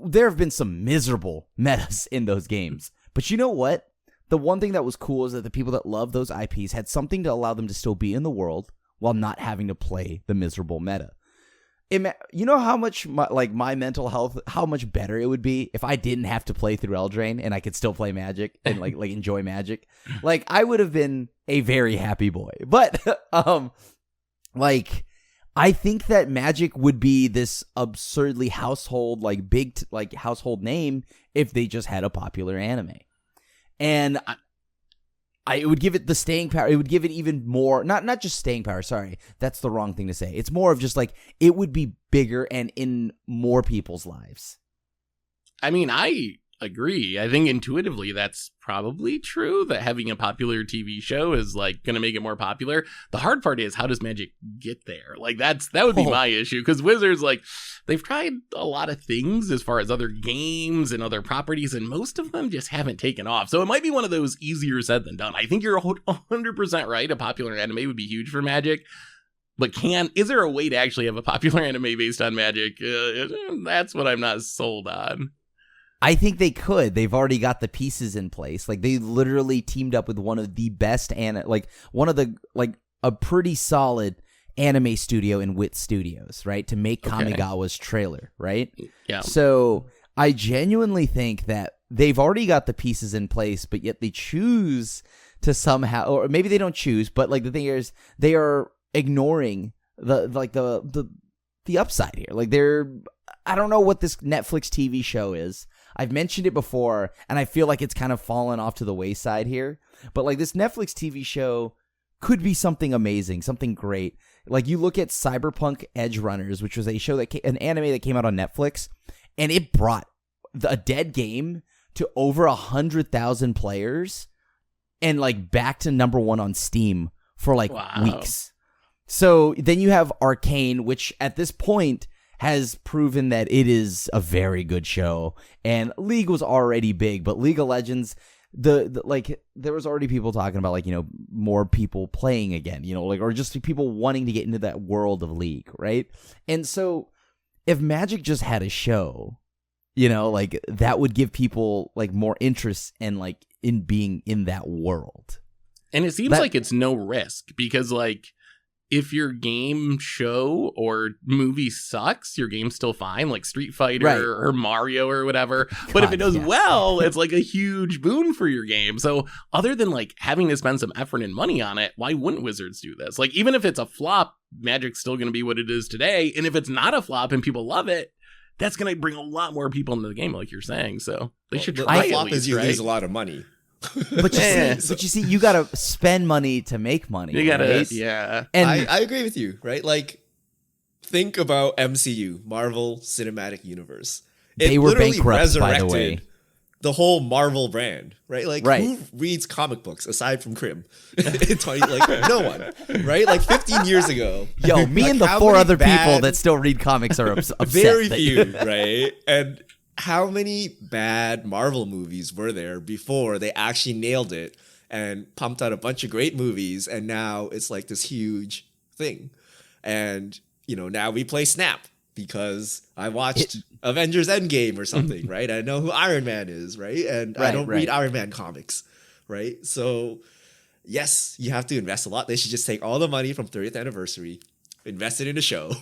there have been some miserable metas in those games. But you know what? The one thing that was cool is that the people that love those IPs had something to allow them to still be in the world while not having to play the miserable meta. You know how much my mental health, how much better it would be if I didn't have to play through Eldraine and I could still play Magic and like enjoy Magic. Like I would have been a very happy boy. But I think that Magic would be this absurdly household household name if they just had a popular anime. And it would give it the staying power. It would give it even more, not just staying power. Sorry, that's the wrong thing to say. It's more of just like it would be bigger and in more people's lives. I mean, I agree. I think intuitively that's probably true, that having a popular TV show is like going to make it more popular. The hard part is, how does Magic get there? Like that would be my issue, because Wizards, like, they've tried a lot of things as far as other games and other properties, and most of them just haven't taken off. So it might be one of those easier said than done. I think you're 100% right. A popular anime would be huge for Magic. But is there a way to actually have a popular anime based on Magic? That's what I'm not sold on. I think they could. They've already got the pieces in place. Like they literally teamed up with one of the best a pretty solid anime studio in Wit Studios, right? To make Kamigawa's trailer, right? Yeah. So I genuinely think that they've already got the pieces in place, but yet they choose to somehow, or maybe they don't choose, but like the thing is, they are ignoring the upside here. Like I don't know what this Netflix TV show is. I've mentioned it before, and I feel like it's kind of fallen off to the wayside here. But like this Netflix TV show could be something amazing, something great. Like you look at Cyberpunk Edge Runners, which was an anime that came out on Netflix, and it brought a dead game to over 100,000 players and like back to #1 on Steam for like Wow. weeks. So then you have Arcane, which at this point has proven that it is a very good show. And League was already big, but League of Legends, the like there was already people talking about like, you know, more people playing again, you know, like, or just people wanting to get into that world of League, right? And so if Magic just had a show, you know, like that would give people like more interest and like in being in that world. And it seems like it's no risk because like if your game show or movie sucks, your game's still fine, like Street Fighter Right. or Mario or whatever. God, But if it does yes. well, it's like a huge boon for your game. So other than like having to spend some effort and money on it, why wouldn't Wizards do this? Like even if it's a flop, Magic's still going to be what it is today. And if it's not a flop and people love it, that's going to bring a lot more people into the game, like you're saying. So they should try The at flop least, is you right? lose a lot of money. But you Yeah. see, you gotta spend money to make money. You gotta, right? yeah. And I agree with you, right? Like, think about MCU, Marvel Cinematic Universe. They were literally bankrupt, by the resurrected way. the whole Marvel brand, right? Like, Right. who reads comic books aside from Krim? Like, no one, right? Like, 15 years ago. Yo, me like, and the how 4 many other people bad- that still read comics are upset. Very that- few, right? And how many bad Marvel movies were there before they actually nailed it and pumped out a bunch of great movies, and now it's like this huge thing. And, you know, now we play Snap because I watched Avengers Endgame or something, right? I know who Iron Man is, right? And I don't read Iron Man comics, right? So, yes, you have to invest a lot. They should just take all the money from 30th anniversary, invest it in a show,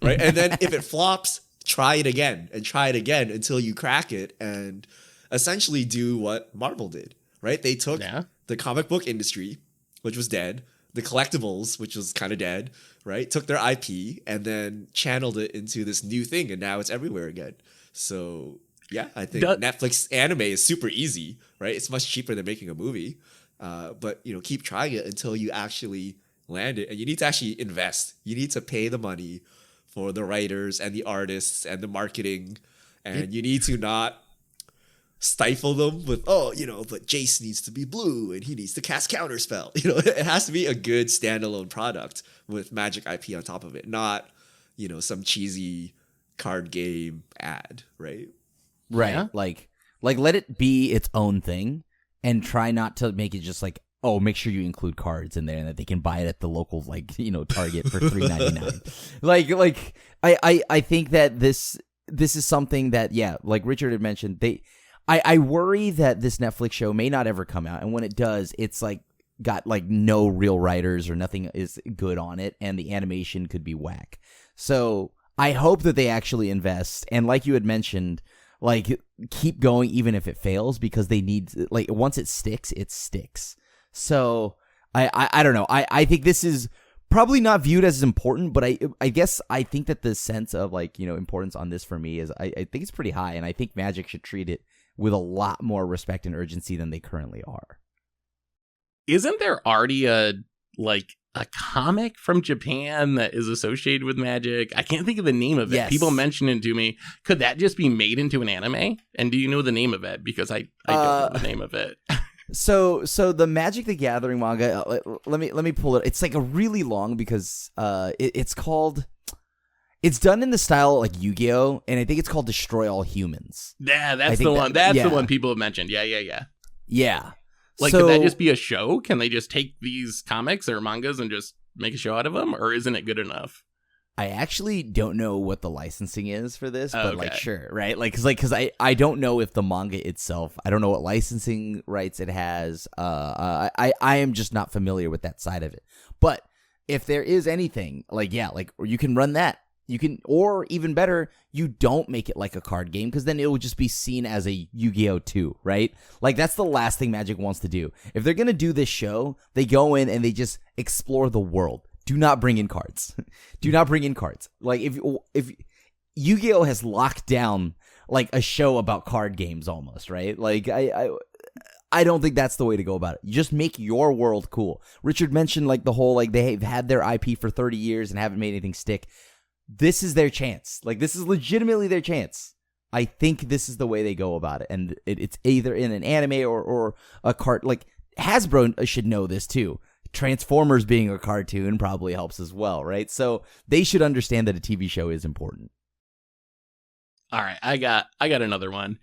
right? And then if it flops, try it again and try it again until you crack it and essentially do what Marvel did, right? They took the comic book industry, which was dead, the collectibles, which was kind of dead, right? Took their IP and then channeled it into this new thing, and now it's everywhere again. So, yeah, I think Netflix anime is super easy, right? It's much cheaper than making a movie. But, you know, keep trying it until you actually land it. And you need to actually invest. You need to pay the money for the writers and the artists and the marketing, and you need to not stifle them with, oh, you know, but Jace needs to be blue and he needs to cast counterspell. You know, it has to be a good standalone product with Magic IP on top of it, not, you know, some cheesy card game ad, right? Right. Yeah. Like let it be its own thing and try not to make it just like, oh, make sure you include cards in there and that they can buy it at the local, like, you know, Target for $3.99. like I think that this is something that, yeah, like Richard had mentioned, I worry that this Netflix show may not ever come out, and when it does, it's like got like no real writers or nothing is good on it, and the animation could be whack. So I hope that they actually invest, and like you had mentioned, like keep going even if it fails, because they need, like, once it sticks, it sticks. So I don't know. I think this is probably not viewed as important, but I guess I think that the sense of, like, you know, importance on this for me is I think it's pretty high, and I think Magic should treat it with a lot more respect and urgency than they currently are. Isn't there already a comic from Japan that is associated with Magic? I can't think of the name of it. Yes. People mention it to me. Could that just be made into an anime? And do you know the name of it? Because I don't know the name of it. So the Magic the Gathering manga, let me pull it. It's like a really long, because it's called, it's done in the style like Yu-Gi-Oh, and I think it's called Destroy All Humans. Yeah, that's the one. That's the one people have mentioned. Yeah. Yeah. Like, could that just be a show? Can they just take these comics or mangas and just make a show out of them? Or isn't it good enough? I actually don't know what the licensing is for this, but like, Okay. sure, right? Because I don't know if the manga itself, I don't know what licensing rights it has. I am just not familiar with that side of it. But if there is anything, like, yeah, like, or you can run that. You can, or even better, you don't make it like a card game, because then it will just be seen as a Yu-Gi-Oh 2, right? Like, that's the last thing Magic wants to do. If they're going to do this show, they go in and they just explore the world. Do not bring in cards. Do not bring in cards. Like, if Yu-Gi-Oh has locked down like a show about card games almost, right? Like, I don't think that's the way to go about it. You just make your world cool. Richard mentioned like the whole, like, they've had their IP for 30 years and haven't made anything stick. This is their chance. Like, this is legitimately their chance. I think this is the way they go about it. And it's either in an anime or a card. Like, Hasbro should know this too. Transformers being a cartoon probably helps as well, right? So they should understand that a TV show is important. All right, I got another one.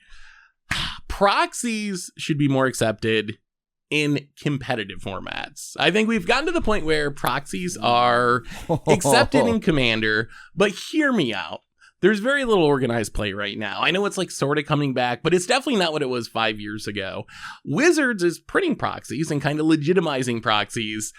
Proxies should be more accepted in competitive formats. I think we've gotten to the point where proxies are accepted in Commander, but hear me out. There's very little organized play right now. I know it's like sort of coming back, but it's definitely not what it was 5 years ago. Wizards is printing proxies and kind of legitimizing proxies.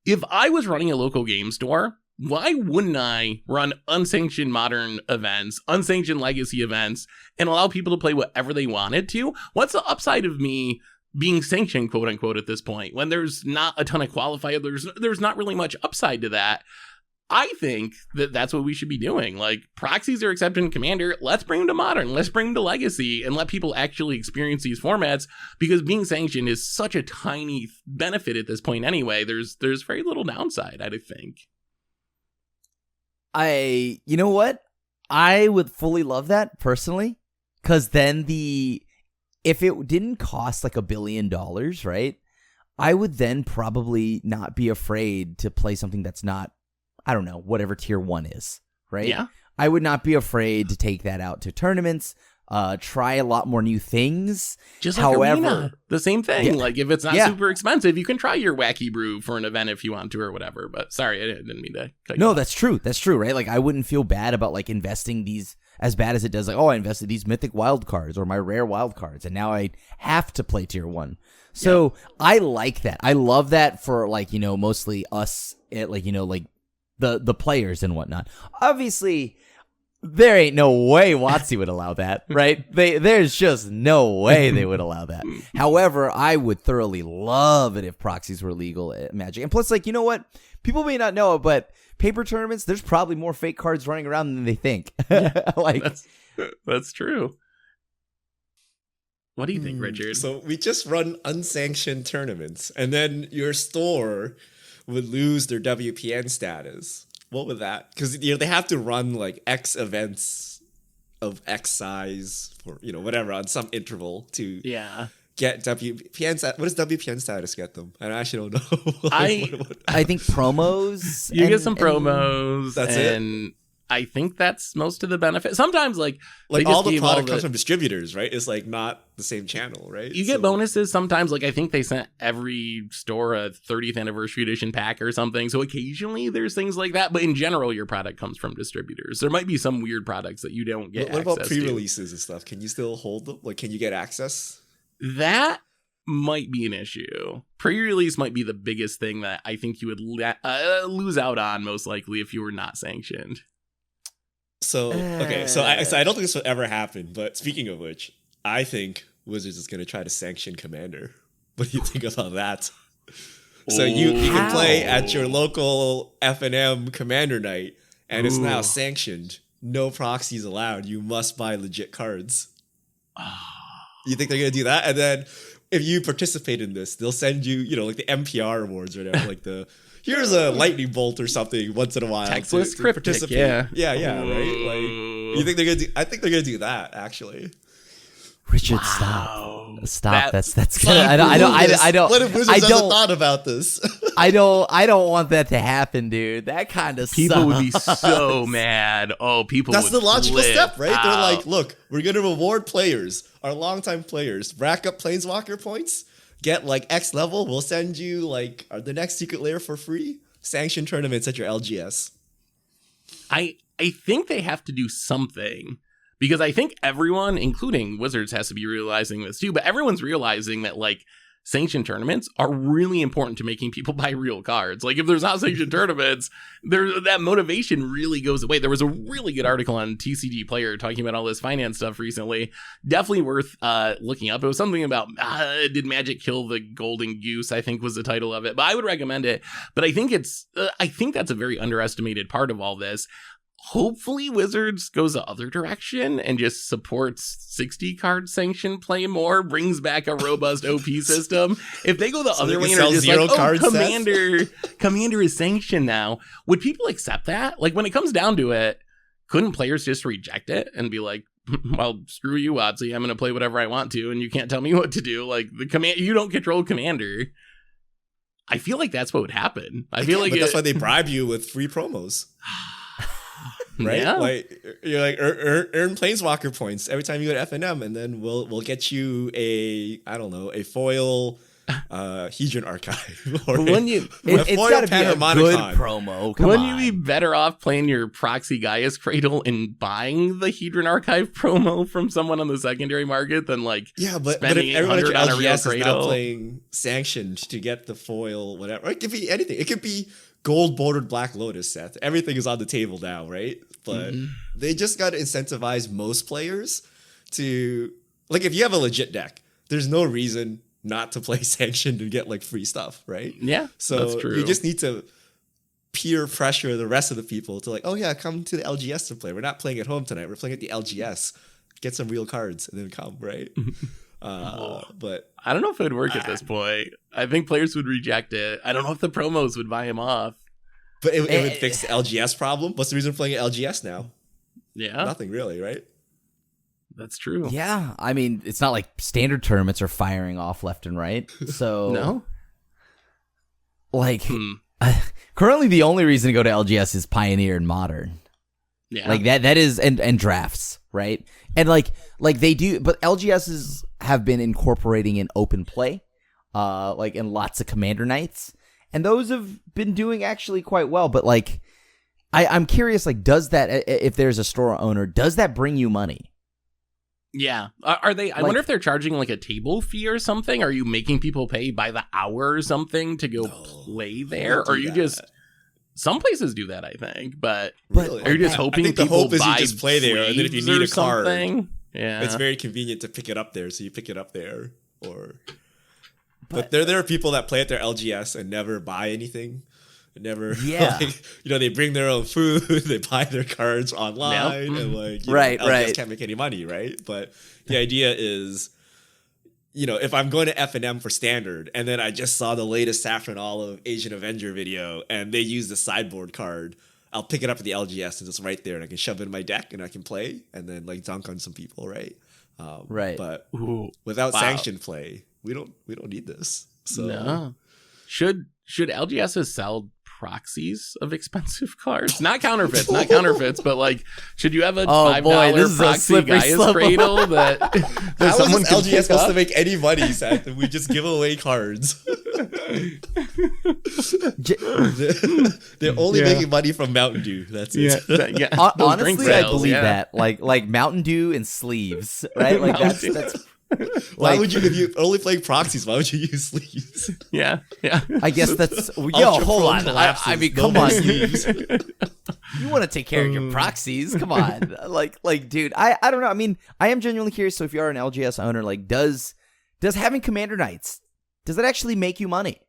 If I was running a local game store, why wouldn't I run unsanctioned modern events, unsanctioned legacy events, and allow people to play whatever they wanted to? What's the upside of me being sanctioned, quote unquote, at this point, when there's not a ton of qualifiers? There's not really much upside to that. I think that that's what we should be doing. Like, proxies are accepted in Commander. Let's bring them to Modern. Let's bring them to Legacy and let people actually experience these formats, because being sanctioned is such a tiny benefit at this point anyway. There's very little downside, I think. You know what? I would fully love that personally, because then if it didn't cost like $1 billion, right? I would then probably not be afraid to play something that's not, I don't know, whatever tier 1 is, right? Yeah. I would not be afraid to take that out to tournaments, try a lot more new things. Just like Arena, the same thing. Yeah. Like, if it's not super expensive, you can try your wacky brew for an event if you want to or whatever. But sorry, I didn't mean to cut you off. That's true. That's true, right? Like, I wouldn't feel bad about like investing these as bad as it does. Like, oh, I invested these mythic wild cards or my rare wild cards, and now I have to play tier 1. So I like that. I love that for like, mostly us, like, like the players and whatnot. Obviously, there ain't no way WotC would allow that, right? There's just no way they would allow that. However, I would thoroughly love it if proxies were legal at Magic. And plus, like, you know what? People may not know it, but paper tournaments, there's probably more fake cards running around than they think. Like, that's true. What do you think, Richard? So we just run unsanctioned tournaments, and then your store would lose their WPN status. What would that? Because they have to run like X events of X size for whatever on some interval to get WPN status. What does WPN status get them? I actually don't know. I think promos. You get some promos. That's it. I think that's most of the benefit. Sometimes like all the product comes from distributors, right? It's like not the same channel, right? You get bonuses sometimes. Like, I think they sent every store a 30th anniversary edition pack or something. So occasionally there's things like that. But in general, your product comes from distributors. There might be some weird products that you don't get. What about pre-releases and stuff? Can you still hold them? Like, can you get access? That might be an issue. Pre-release might be the biggest thing that I think you would lose out on, most likely, if you were not sanctioned. So, okay, so I don't think this will ever happen, but speaking of which, I think Wizards is going to try to sanction Commander. What do you think about that? So you can play at your local F&M Commander night, and it's now sanctioned. No proxies allowed. You must buy legit cards. You think they're going to do that? And then if you participate in this, they'll send you, like the MPR awards or whatever, like here's a lightning bolt or something once in a while. Textless to cryptic, participate. Yeah, right? Like, you think they're gonna do? I think they're gonna do that actually. Richard, stop. That's good. I don't. What if Wizards hasn't thought about this? I don't want that to happen, dude. That kind of people would be so mad. Oh, people. That's the logical step, right? They're like, look, we're gonna reward players, our longtime players, rack up Planeswalker points. Get like X level, we'll send you like the next secret lair for free. Sanction tournaments at your LGS. I think they have to do something, because I think everyone, including Wizards, has to be realizing this too. But everyone's realizing that like sanctioned tournaments are really important to making people buy real cards. Like, if there's not sanctioned tournaments, that motivation really goes away. There was a really good article on TCG Player talking about all this finance stuff recently. Definitely worth looking up. It was something about, did Magic kill the golden goose, I think was the title of it. But I would recommend it. But I think that's a very underestimated part of all this. Hopefully Wizards goes the other direction and just supports 60 card sanction play more, brings back a robust OP system. If they go the other way and are just like, Commander is sanctioned now, would people accept that? Like, when it comes down to it, couldn't players just reject it and be like, well, screw you, Watsy. I'm going to play whatever I want to, and you can't tell me what to do. Like, you don't control Commander. I feel like that's what would happen. I feel like that's why they bribe you with free promos. Right? Yeah. Like, you're like, earn Planeswalker points every time you go to FNM, and then we'll get you a foil Hedron Archive. Or it's got to be a good promo. Wouldn't you be better off playing your Proxy Gaia's Cradle and buying the Hedron Archive promo from someone on the secondary market than like but spending if everyone at your on a real LGS is not Cradle? playing Sanctioned to get the foil, whatever. It could be anything. It could be gold bordered Black Lotus, Seth. Everything is on the table now, right? But they just got to incentivize most players to, like, if you have a legit deck, there's no reason not to play Sanctioned and get like free stuff, right? Yeah, so that's true. You just need to peer pressure the rest of the people to like, oh yeah, come to the LGS to play. We're not playing at home tonight. We're playing at the LGS. Get some real cards and then come, right? But I don't know if it would work at this point. I think players would reject it. I don't know if the promos would buy him off. But it would fix the LGS problem. What's the reason for playing at LGS now? Yeah. Nothing really, right? That's true. Yeah. I mean, it's not like standard tournaments are firing off left and right. So, no? Like, currently the only reason to go to LGS is Pioneer and Modern. Yeah. Like that is, and drafts, right? And like they do, but LGSs have been incorporating in open play, like in lots of Commander nights. And those have been doing actually quite well. But like, I'm curious, like, does that, if there's a store owner, does that bring you money? Yeah. Are they, I wonder if they're charging like a table fee or something. Are you making people pay by the hour or something to go play there? Or are you just, some places do that, I think. But really? Are you just hoping I think the people hope is buy you just play there, and then if you sleeves need or a card, something? Yeah. it's very convenient to pick it up there. So you pick it up there. But there are people that play at their LGS and never buy anything. Never, they bring their own food, they buy their cards online, and like, LGS can't make any money, right? But the idea is, if I'm going to FNM for standard, and then I just saw the latest Saffron Olive Asian Avenger video, and they use the sideboard card, I'll pick it up at the LGS and just right there, and I can shove it in my deck, and I can play, and then like dunk on some people, right? But without sanctioned play, we don't need this. So no. Should LGSs sell proxies of expensive cards? Not counterfeits, but like, should you have a $5 proxy Gaia's Cradle that how someone is can LGS supposed up? to make any money, Seth? We just give away cards. They're only making money from Mountain Dew. That's it. Honestly, I believe that. Like Mountain Dew and sleeves, right? Like that's why would you, if you're only playing proxies, why would you use sleeves? Yeah. I guess that's, hold on. I mean, come on. You want to take care of your proxies. Come on. Like, dude, I don't know. I mean, I am genuinely curious. So if you are an LGS owner, like, does having Commander nights, does it actually make you money?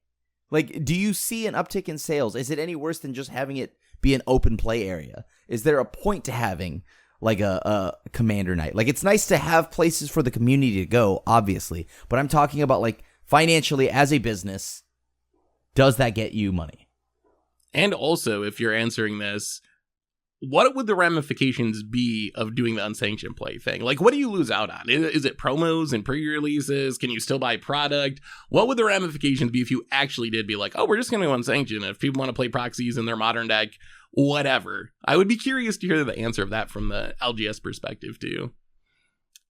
Like, do you see an uptick in sales? Is it any worse than just having it be an open play area? Is there a point to having like a Commander night? Like, it's nice to have places for the community to go, obviously, but I'm talking about like financially as a business, does that get you money? And also, if you're answering this, what would the ramifications be of doing the unsanctioned play thing? Like, what do you lose out on? Is it promos and pre-releases? Can you still buy product? What would the ramifications be if you actually did be like, oh, we're just going to go unsanctioned. If people want to play proxies in their modern deck, whatever. I would be curious to hear the answer of that from the LGS perspective too.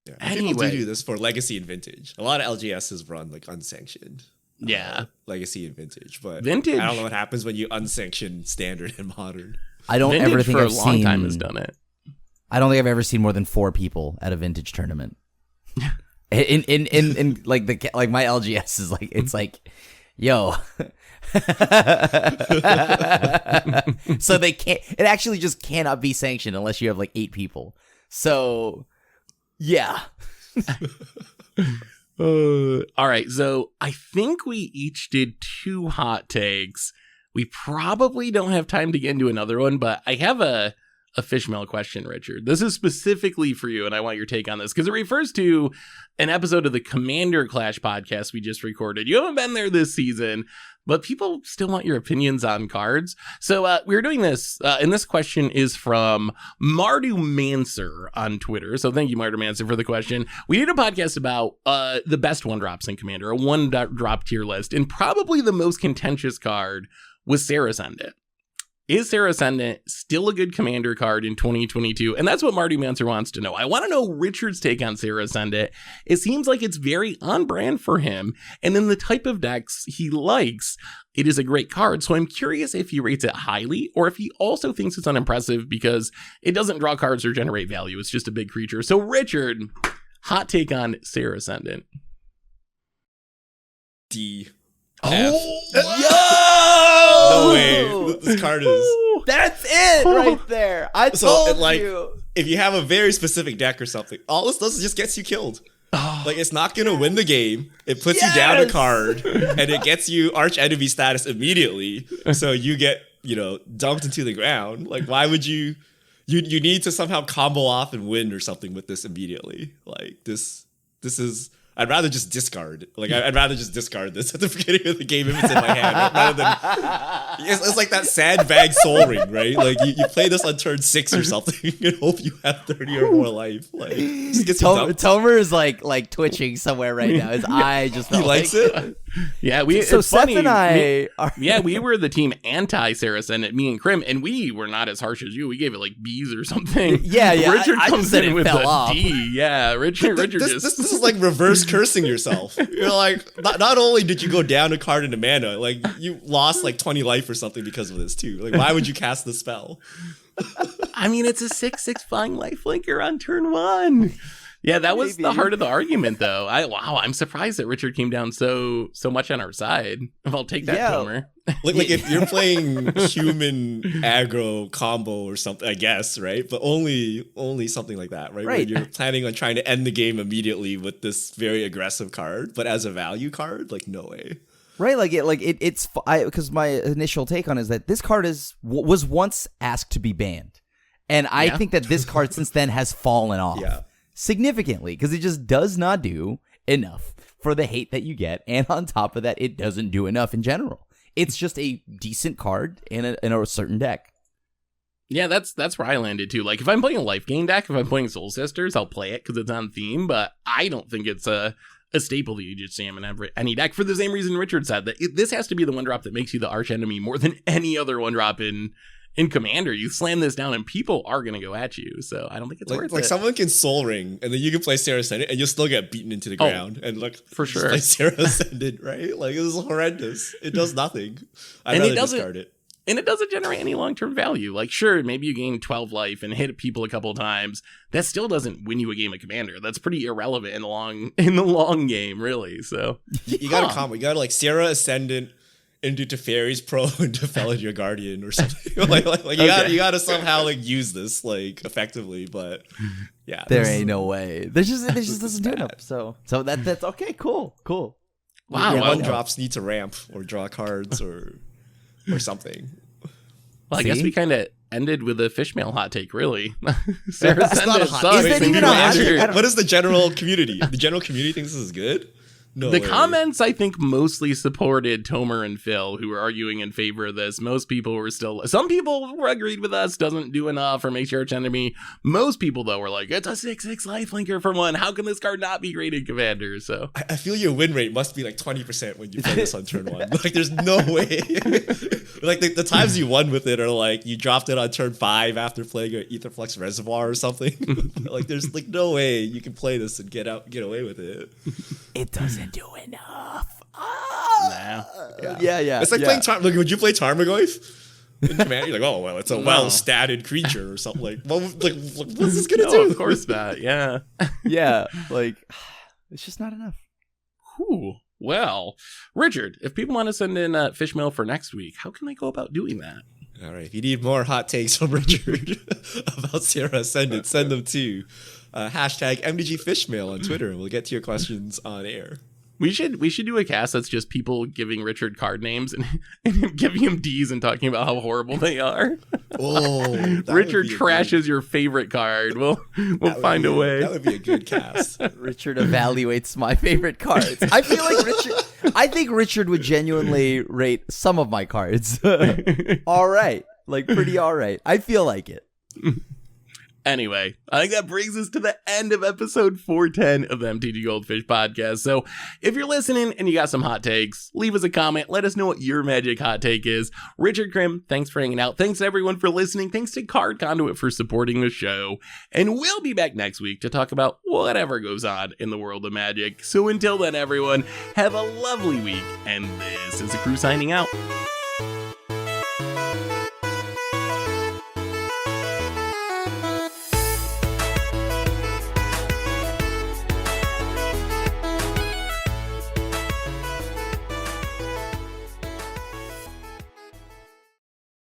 Yeah, anyway, people do this for Legacy and Vintage. A lot of LGSs run like unsanctioned. Legacy and Vintage, but Vintage, I don't know what happens when you unsanction Standard and Modern. I don't Vintage ever think for I've a long seen, time has done it. I don't think I've ever seen more than 4 people at a Vintage tournament. in like my LGS is like, it's like, yo. So they can't, it actually just cannot be sanctioned unless you have like 8 people. So yeah. All right, so I think we each did 2 hot takes. We probably don't have time to get into another one, but I have a a Fishmail question, Richard. This is specifically for you, and I want your take on this because it refers to an episode of the Commander Clash podcast we just recorded. You haven't been there this season, but people still want your opinions on cards. So we're doing this, and this question is from Mardu Manser on Twitter. So thank you, Mardu Manser, for the question. We did a podcast about the best one-drops in Commander, a one-drop tier list, and probably the most contentious card was Serra Ascendant. Is Serra Ascendant still a good commander card in 2022? And that's what Marty Manser wants to know. I want to know Richard's take on Serra Ascendant. It seems like it's very on brand for him. And in the type of decks he likes, it is a great card. So I'm curious if he rates it highly or if he also thinks it's unimpressive because it doesn't draw cards or generate value. It's just a big creature. So Richard, hot take on Serra Ascendant. D. Oh, no way. This card is. That's it right there. I told you. If you have a very specific deck or something, all this does is just gets you killed. Like, it's not going to win the game. It puts you down a card, and it gets you arch enemy status immediately. So you get, dumped into the ground. Like, why would you need to somehow combo off and win or something with this immediately. Like, this is. I'd rather just discard. Like, I'd rather just discard this at the beginning of the game if it's in my hand, rather than it's like that sandbag Soul Ring, right? Like, you play this on turn 6 or something and hope you have 30 or more life. Like, just get Tomer is like twitching somewhere right now. His eye just he likes it. Yeah, so it's Seth funny. and I we were the team anti Serra Ascendant, me and Krim, and we were not as harsh as you. We gave it like B's or something. Yeah. Richard I comes said in it with fell a off. D. Yeah, Richard This just is like reverse cursing yourself. You're like, not only did you go down a card into mana, like, you lost like 20 life or something because of this too. Like, why would you cast the spell? I mean, it's a 6/6 flying lifelinker on turn 1. Yeah, that was the heart of the argument, though. I'm surprised that Richard came down so much on our side. I'll take that, Tomer. Like if you're playing human aggro combo or something, I guess, right? But only something like that, right? Where you're planning on trying to end the game immediately with this very aggressive card, but as a value card, like, no way. Right, it's because my initial take on it is that this card was once asked to be banned, and I think that this card since then has fallen off. Yeah. Significantly, because it just does not do enough for the hate that you get, and on top of that, it doesn't do enough in general. It's just a decent card in a certain deck. Yeah, that's where I landed too. Like, if I'm playing a life gain deck, if I'm playing Soul Sisters, I'll play it because it's on theme, but I don't think it's a staple that you just jam in any deck for the same reason Richard said, that this has to be the one drop that makes you the arch enemy more than any other one drop in Commander. You slam this down and people are going to go at you. So I don't think it's worth it. Like, someone can Soul Ring and then you can play Serra Ascendant and you'll still get beaten into the ground. And like, for sure. Play Serra Ascendant, right? Like, it was horrendous. It does nothing. I'd rather discard it. And it doesn't generate any long-term value. Like, sure, maybe you gain 12 life and hit people a couple of times. That still doesn't win you a game of Commander. That's pretty irrelevant in the long game, really. So you gotta combo. You gotta like Serra Ascendant into Teferi's Pro into Felidar Guardian or something. like you gotta somehow like use this like effectively. But yeah, there ain't no way. It just doesn't do enough. So that's okay. Cool. Wow. One drops need to ramp or draw cards or something. Well, I guess we kind of ended with a Fishmail hot take, really. Serra It's not a hot sucks. Is that even a hot take? What is the general community? The general community thinks this is good? No the way. comments, I think, mostly supported Tomer and Phil, who were arguing in favor of this. Most people were some people were agreed with us, doesn't do enough or makes your arch enemy. Most people, though, were like, it's a 6/6 lifelinker for 1. How can this card not be great in Commander? So I feel your win rate must be like 20% when you play this on turn 1. Like, there's no way. Like, the times you won with it are like, you dropped it on turn 5 after playing an Aetherflux Reservoir or something. Like, there's like no way you can play this and get away with it. It doesn't do enough. nah. Yeah. It's like playing Look, would you play Tarmogoyf in Commander? You're like, oh well, it's a well-statted creature or something. Like, what's this gonna do? Of course not. Yeah. Yeah. Like, it's just not enough. Whew. Well, Richard, if people want to send in Fishmail for next week, how can they go about doing that? All right. If you need more hot takes from Richard about Serra Ascendant, send them to # MTG Fishmail on Twitter, and we'll get to your questions on air. We should do a cast that's just people giving Richard card names and giving him D's and talking about how horrible they are. Oh, Richard trashes your favorite card. We'll find a way. That would be a good cast. Richard evaluates my favorite cards. I think Richard would genuinely rate some of my cards. All right. Like pretty all right. I feel like it. Anyway, I think that brings us to the end of episode 410 of the MTG Goldfish podcast. So if you're listening and you got some hot takes, leave us a comment. Let us know what your magic hot take is. Richard Krim, thanks for hanging out. Thanks everyone for listening. Thanks to Card Conduit for supporting the show. And we'll be back next week to talk about whatever goes on in the world of Magic. So until then, everyone, have a lovely week. And this is the crew signing out.